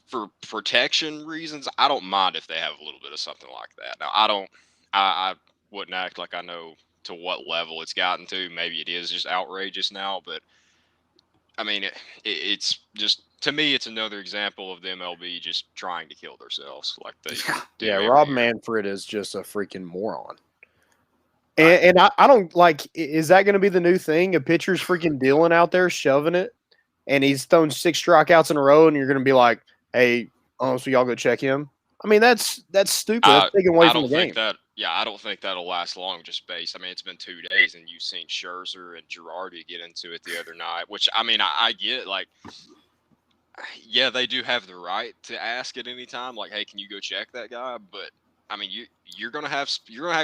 for protection reasons, I don't mind if they have a little bit of something like that. Now I wouldn't act like I know to what level it's gotten to. Maybe it is just outrageous now, but I mean it's just. To me, it's another example of the MLB just trying to kill themselves. Like they do every Rob year. Manfred is just a freaking moron. And I don't like. Is that going to be the new thing? A pitcher's freaking dealing out there, shoving it, and he's thrown 6 strikeouts in a row, and you're going to be like, "Hey, so y'all go check him." I mean, that's stupid. That's taking away from the game. I don't think that'll last long. Just based. I mean, it's been 2 days, and you've seen Scherzer and Girardi get into it the other night. Which I mean, I get like. Yeah, they do have the right to ask at any time, like, "Hey, can you go check that guy?" But I mean, you're gonna have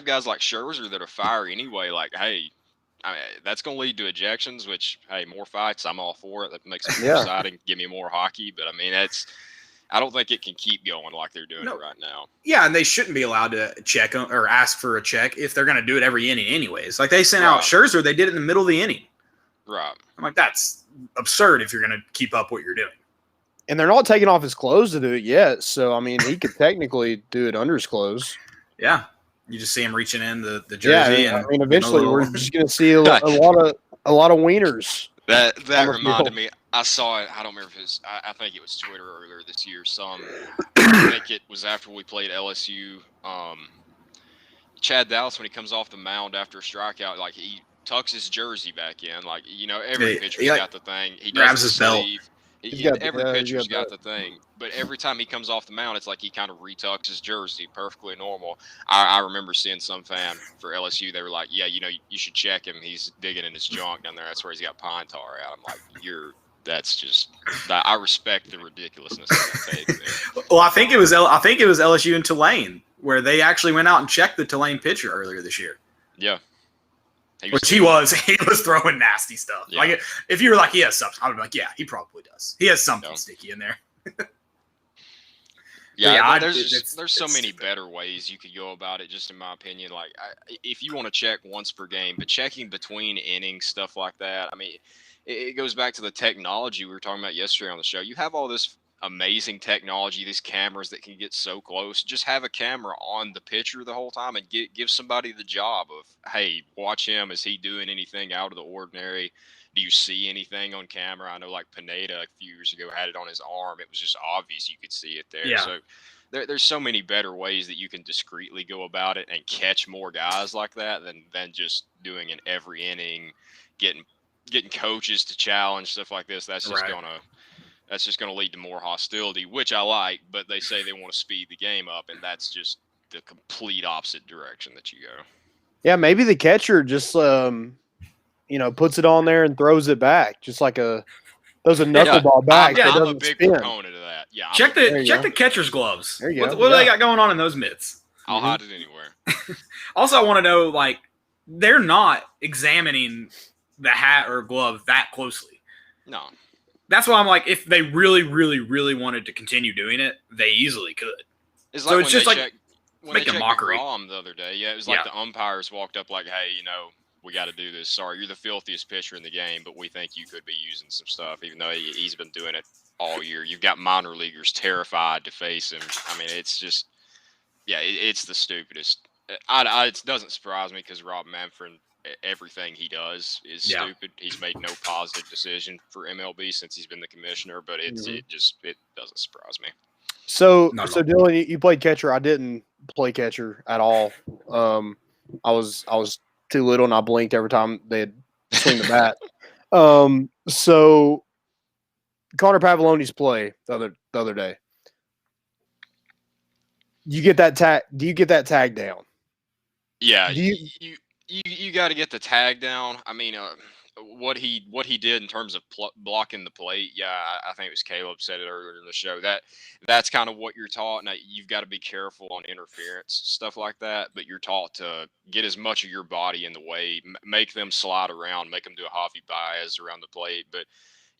guys like Scherzer that are fiery anyway. Like, hey, I mean, that's gonna lead to ejections. Which, hey, more fights, I'm all for it. That makes it more exciting. Give me more hockey. But I mean, I don't think it can keep going like they're doing it right now. Yeah, and they shouldn't be allowed to check or ask for a check if they're gonna do it every inning, anyways. Like they sent out Scherzer, they did it in the middle of the inning. Right. I'm like, that's absurd if you're gonna keep up what you're doing. And they're not taking off his clothes to do it yet. So, I mean, he could technically do it under his clothes. Yeah. You just see him reaching in the jersey. Yeah, I mean, eventually we're just going to see a lot of wieners. That reminded me. I saw it. I don't remember if it was, I think it was Twitter earlier this year. I think it was after we played LSU. Chad Dallas, when he comes off the mound after a strikeout, like he tucks his jersey back in. Like, every pitcher's got the thing. He grabs his belt. Every pitcher's got the thing, but every time he comes off the mound, it's like he kind of retucks his jersey. Perfectly normal. I remember seeing some fan for LSU. They were like, "Yeah, you should check him. He's digging in his junk down there. That's where he's got pine tar out." I'm like, That's just. I respect the ridiculousness of that take there. Well, I think it was LSU and Tulane where they actually went out and checked the Tulane pitcher earlier this year. Yeah. He was throwing nasty stuff. Yeah. Like if you were like, he has something, I would be like, yeah, he probably does. He has something sticky in there. There's so many better ways you could go about it, just in my opinion. Like if you want to check once per game, but checking between innings, stuff like that. I mean, it goes back to the technology we were talking about yesterday on the show. You have all this amazing technology, these cameras that can get so close. Just have a camera on the pitcher the whole time and give somebody the job of, hey, watch him. Is he doing anything out of the ordinary? Do you see anything on camera? I know like Pineda a few years ago had it on his arm. It was just obvious you could see it there. Yeah. So there's so many better ways that you can discreetly go about it and catch more guys like that than just doing an every inning, getting coaches to challenge, stuff like this. That's just gonna lead to more hostility, which I like, but they say they want to speed the game up, and that's just the complete opposite direction that you go. Yeah, maybe the catcher just puts it on there and throws it back, just like a those are knuckleball backs. I'm a doesn't big spin. proponent of that. Yeah, check the catcher's gloves. There you What go. do they got going on in those mitts? I'll hide it anywhere. Also, I want to know, like, they're not examining the hat or glove that closely. No. That's why I'm like, if they really, really, really wanted to continue doing it, they easily could. It's So like it's when just they like checked, when making they checked mockery. DeGrom the other day. Yeah, it was like the umpires walked up like, hey, we got to do this. Sorry, you're the filthiest pitcher in the game, but we think you could be using some stuff, even though he's been doing it all year. You've got minor leaguers terrified to face him. I mean, it's just, it's the stupidest. It doesn't surprise me because Rob Manfred, everything he does is stupid. He's made no positive decision for MLB since he's been the commissioner, but it doesn't surprise me. So Dylan, you played catcher. I didn't play catcher at all. I was too little, and I blinked every time they'd swing the bat. So Connor Pavoloni's play the other day. You get that tag? Do you get that tag down? Yeah, you got to get the tag down. I mean, what he did in terms of blocking the plate. Yeah, I think it was Caleb said it earlier in the show. That's kind of what you're taught. Now you've got to be careful on interference, stuff like that. But you're taught to get as much of your body in the way, make them slide around, make them do a Javi Baez around the plate. But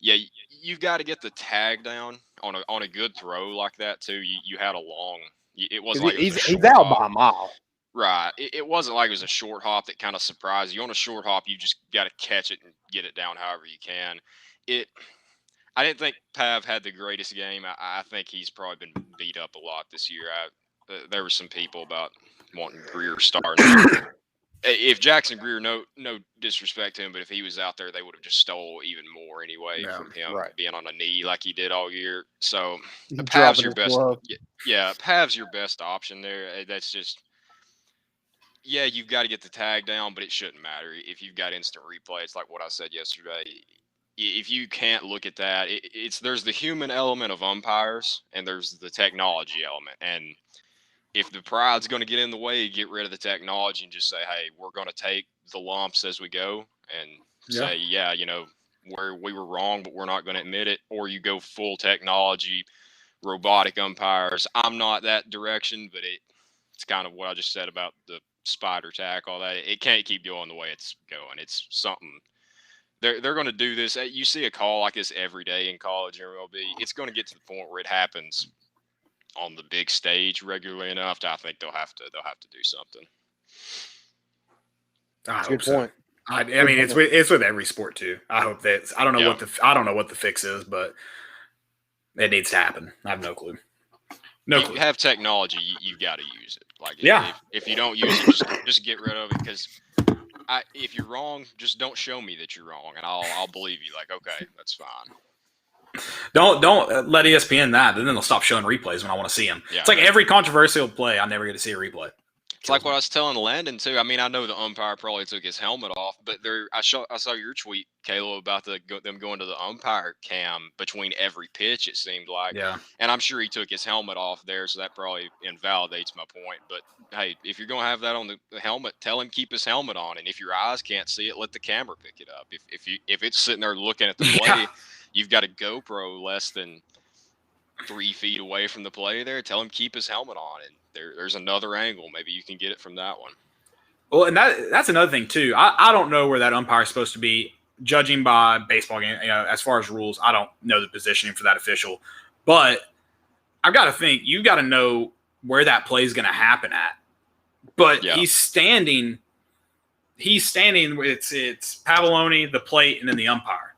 yeah, you've got to get the tag down on a good throw like that too. You had a long. It wasn't like he's out by a mile. Right. It wasn't like it was a short hop that kind of surprised you. On a short hop, you just got to catch it and get it down however you can. I didn't think Pav had the greatest game. I think he's probably been beat up a lot this year. There were some people about wanting Greer starting. If Jackson Greer, no disrespect to him, but if he was out there, they would have just stole even more anyway from him being on a knee like he did all year. So Pav's your best. Yeah, Pav's your best option there. That's just. Yeah, you've got to get the tag down, but it shouldn't matter. If you've got instant replay, it's like what I said yesterday. If you can't look at that, there's the human element of umpires, and there's the technology element. And if the pride's going to get in the way, get rid of the technology and just say, hey, we're going to take the lumps as we go and say, where we were wrong, but we're not going to admit it. Or you go full technology, robotic umpires. I'm not that direction, but it's kind of what I just said about the spider tack, all that. It can't keep going the way it's going. It's something they're going to do this. You see a call like this every day in college or MLB. It's going to get to the point where it happens on the big stage regularly enough. I think they'll have to do something. That's a good point. I mean, it's with every sport too. I hope that I don't know what the fix is, but it needs to happen. I have no clue. If you have technology, you've got to use it. Like, if you don't use it, just get rid of it. Because if you're wrong, just don't show me that you're wrong, and I'll believe you. Like, okay, that's fine. Don't let ESPN that, and then they'll stop showing replays when I want to see them. Yeah, it's like every controversial play, I never get to see a replay. It's like what I was telling Landon too. I mean, I know the umpire probably took his helmet off, but I saw your tweet, Caleb, about them going to the umpire cam between every pitch. It seemed like, and I'm sure he took his helmet off there, so that probably invalidates my point. But hey, if you're going to have that on the helmet, tell him keep his helmet on, and if your eyes can't see it, let the camera pick it up. If it's sitting there looking at the play, you've got a GoPro less than 3 feet away from the play there. Tell him keep his helmet on, and there's another angle. Maybe you can get it from that one. Well, and that's another thing too. I don't know where that umpire is supposed to be judging by baseball game. As far as rules, I don't know the positioning for that official. But I've got to think you got to know where that play is going to happen at. But he's standing. It's Pavoloni, the plate, and then the umpire.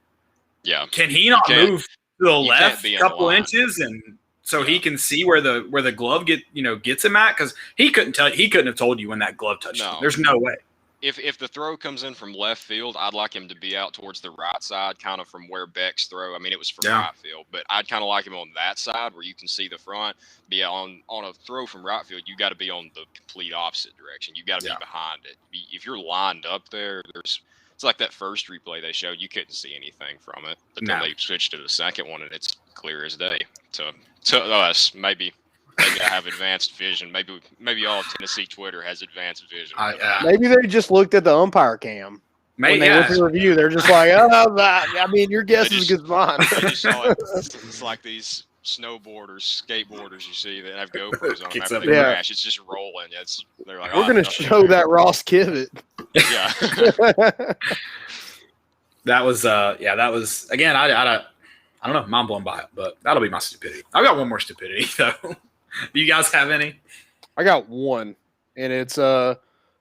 Yeah. Can he not move to the left a couple inches and so he can see where the glove gets him at? Because he couldn't have told you when that glove touched him. There's no way. If the throw comes in from left field, I'd like him to be out towards the right side, kind of from where Beck's throw. I mean, it was from right field, but I'd kind of like him on that side where you can see the front. Be on a throw from right field, you got to be on the complete opposite direction. You got to be behind it. If you're lined up there, it's like that first replay they showed. You couldn't see anything from it, but then they switched to the second one, and it's clear as day. To us, maybe I have advanced vision. Maybe all of Tennessee Twitter has advanced vision. Maybe they just looked at the umpire cam. When they look at the review, they're just like, oh, I mean, your guess is as good as mine. It's like these snowboarders, skateboarders you see that have GoPros on them after they Yeah. crash. It's just rolling. They're like, We're going to show that Ross Kivett. Yeah. That was again. I don't know. Mind blown by it, but that'll be my stupidity. I've got one more stupidity though. Do you guys have any? I got one, and it's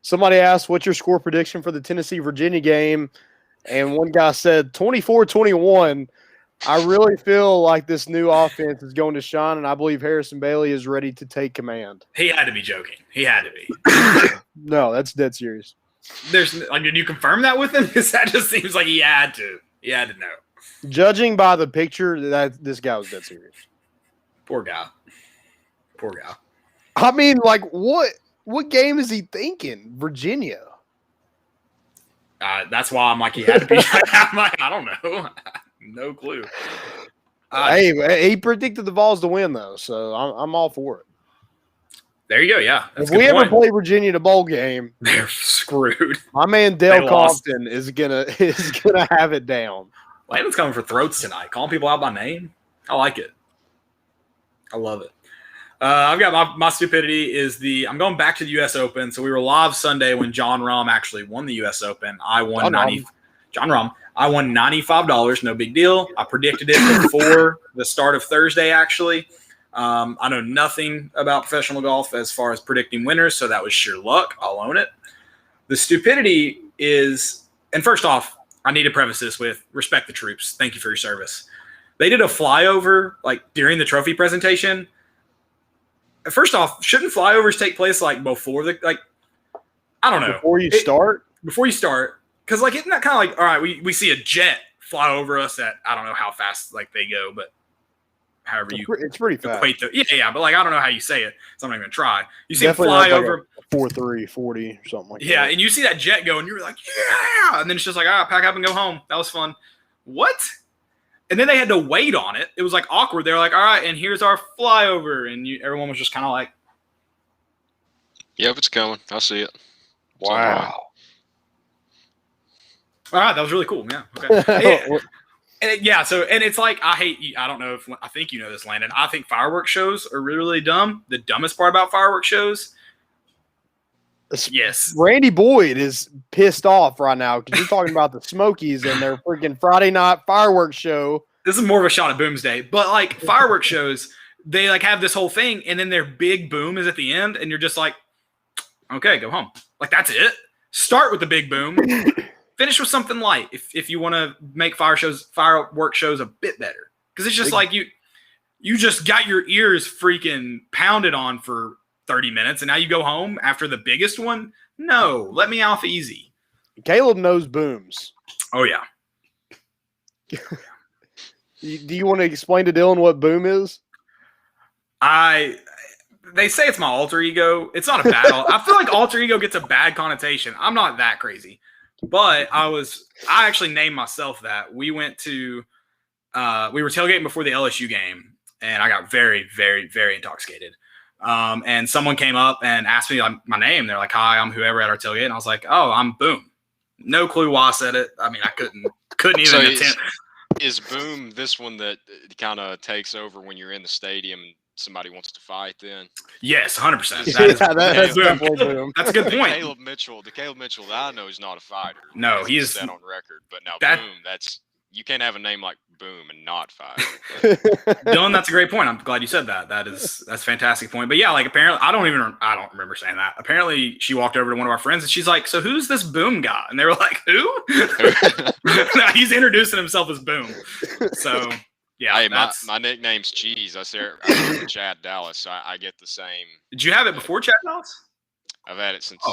somebody asked, "What's your score prediction for the Tennessee-Virginia game?" And one guy said 24-21. I really feel like this new offense is going to shine, and I believe Harrison Bailey is ready to take command. He had to be joking. He had to be. No, that's dead serious. Did you confirm that with him? Because that just seems like he had to. He had to know. Judging by the picture, that this guy was dead serious. Poor guy. Poor guy. I mean, like, what game is he thinking? Virginia. That's why I'm like, he had to be. I'm like, I don't know. No clue. Hey, he predicted the Vols to win, though, so I'm all for it. There you go. Yeah. If we ever play Virginia in a bowl game, they're screwed. My man Dale Compton is gonna have it down. Landon's coming for throats tonight, calling people out by name. I like it. I love it. I've got my stupidity is I'm going back to the U.S. Open. So we were live Sunday when John Rahm actually won the U.S. Open. I won John Rahm. I won $95. No big deal. I predicted it before the start of Thursday, actually. I know nothing about professional golf as far as predicting winners, so that was sheer luck. I'll own it. The stupidity is, and first off, I need to preface this with respect the troops. Thank you for your service. They did a flyover like during the trophy presentation. First off, shouldn't flyovers take place like before I don't know. Before you start? Before you start. Because like isn't that kind of like, all right, we see a jet fly over us at I don't know how fast like they go, but however it's pretty fast. But like I don't know how you say it, so I'm not even gonna try. You see them fly over 4.3, 40 or something like that. Yeah, and you see that jet go, and you're like, yeah, and then it's just like, all right, pack up and go home. That was fun. What? And then they had to wait on it. It was like awkward. They were like, all right, and here's our flyover, and everyone was just kind of like, yep, it's coming. I see it. Wow. All right, that was really cool. Yeah. Okay. Yeah. So, and it's like, I don't know if, I think you know this, Landon. I think fireworks shows are really, really dumb. The dumbest part about fireworks shows. Yes. Randy Boyd is pissed off right now because you're talking about the Smokies and their freaking Friday night fireworks show. This is more of a shot at Boomsday, but like fireworks shows, they like have this whole thing and then their big boom is at the end and you're just like, okay, go home. Like that's it. Start with the big boom. Finish with something light if you want to make fireworks shows a bit better. Because it's just like you just got your ears freaking pounded on for 30 minutes and now you go home after the biggest one. No, let me off easy. Caleb knows booms. Oh yeah. Do you want to explain to Dylan what boom is? They say it's my alter ego. It's not a bad. I feel like alter ego gets a bad connotation. I'm not that crazy, but I actually named myself that. We went to we were tailgating before the LSU game, and I got very, very, very intoxicated. And someone came up and asked me my name. They're like, "Hi, I'm whoever at our tailgate," and I was like, "Oh, I'm Boom." No clue why I said it. I mean, I couldn't even attempt. Is Boom this one that kind of takes over when you're in the stadium and somebody wants to fight then? Yes, 100%. That's Boom. That's a good point. The Caleb Mitchell that I know is not a fighter. No, he is set on record. But now Boom, you can't have a name like Boom and not fight. Dylan, that's a great point. I'm glad you said that. That's a fantastic point. But yeah, like apparently I don't remember saying that. Apparently she walked over to one of our friends and she's like, "So who's this Boom guy?" And they were like, "Who?" No, he's introducing himself as Boom. So yeah, hey, my nickname's Cheese. I say Chad Dallas, so I get the same. Did you have it before Chad Dallas? I've had it since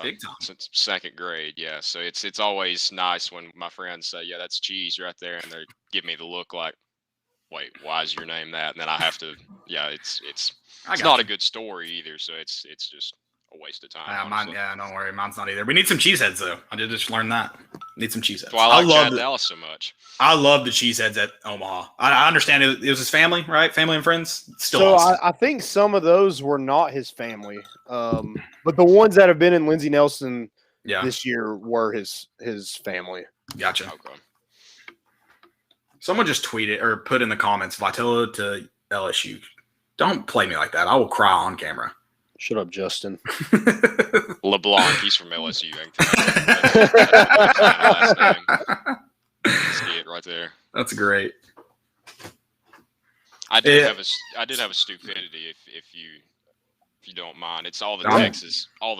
big time. Since second grade, yeah. So it's always nice when my friends say, "Yeah, that's Cheese right there," and they give me the look like, "Wait, why is your name that?" And then I have to, yeah, it's not a good story either. So it's just a waste of time. Don't worry, mine's not either. We need some cheeseheads though. I did just learn that. Need some cheeseheads. Well, I like Chad Dallas so much. I love the cheeseheads at Omaha. I understand it was his family, right? Family and friends. Still so awesome. I think some of those were not his family. But the ones that have been in Lindsey Nelson Yeah. this year were his family. Gotcha. Okay. Someone just tweeted or put in the comments, Vitello to LSU. Don't play me like that. I will cry on camera. Shut up, Justin. LeBlanc, he's from LSU. Last name. See it right there. That's great. I did have a stupidity if you don't mind. It's all the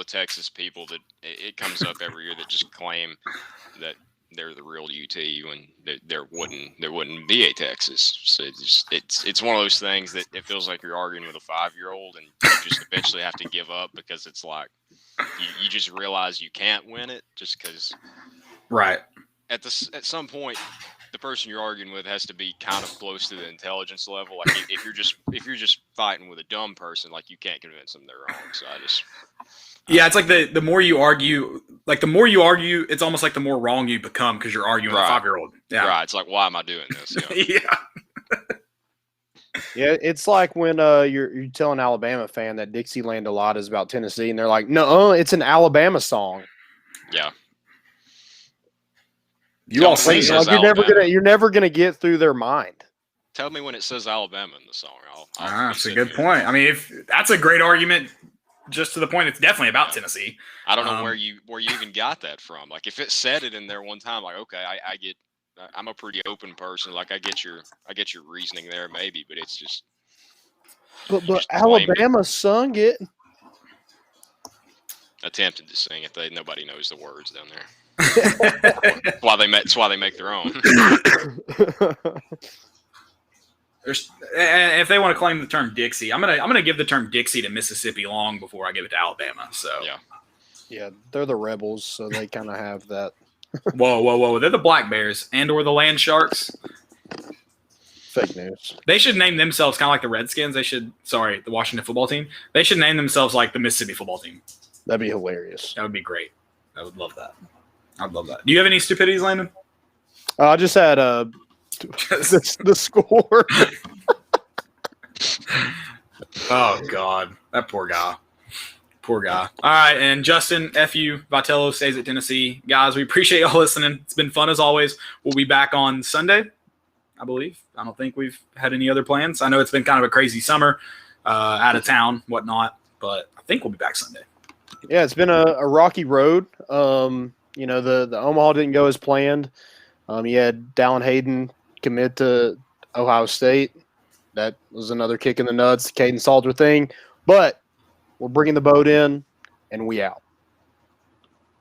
Texas people that it comes up every year that just claim that they're the real UT when there wouldn't be a Texas. So it's one of those things that it feels like you're arguing with a 5-year-old, and you just eventually have to give up because it's like you just realize you can't win it just because. Right. At some point, the person you're arguing with has to be kind of close to the intelligence level. Like if you're just fighting with a dumb person, like you can't convince them they're wrong. So yeah, it's like the more you argue, it's almost like the more wrong you become because you're arguing with a 5-year-old. Yeah. Right. It's like, why am I doing this? Yeah. Yeah, it's like when you're telling an Alabama fan that Dixieland a lot is about Tennessee, and they're like, no, it's an Alabama song. Yeah. You're never gonna get through their mind. Tell me when it says Alabama in the song. That's a good point. I mean, if that's a great argument, just to the point, it's definitely about Tennessee. I don't know where you even got that from. Like if it said it in there one time, like okay, I'm a pretty open person. Like I get your reasoning there, maybe, but it's just. But Alabama sung it. Attempted to sing it. Nobody knows the words down there. It's why they make their own. If they want to claim the term Dixie, I'm gonna give the term Dixie to Mississippi long before I give it to Alabama. So yeah, they're the rebels, so they kind of have that. Whoa! They're the Black Bears and/or the Land Sharks. Fake news. They should name themselves kind of like the Redskins. The Washington football team. They should name themselves like the Mississippi football team. That'd be hilarious. That would be great. I would love that. I'd love that. Do you have any stupidities, Landon? I just had the score. Oh God, that poor guy. Poor guy. All right, and Justin, F.U. Vitello stays at Tennessee. Guys, we appreciate y'all listening. It's been fun as always. We'll be back on Sunday, I believe. I don't think we've had any other plans. I know it's been kind of a crazy summer, out of town, whatnot, but I think we'll be back Sunday. Yeah, it's been a rocky road. The Omaha didn't go as planned. You had Dallin Hayden commit to Ohio State. That was another kick in the nuts, the Kaidon Salter thing. But we're bringing the boat in, and we out.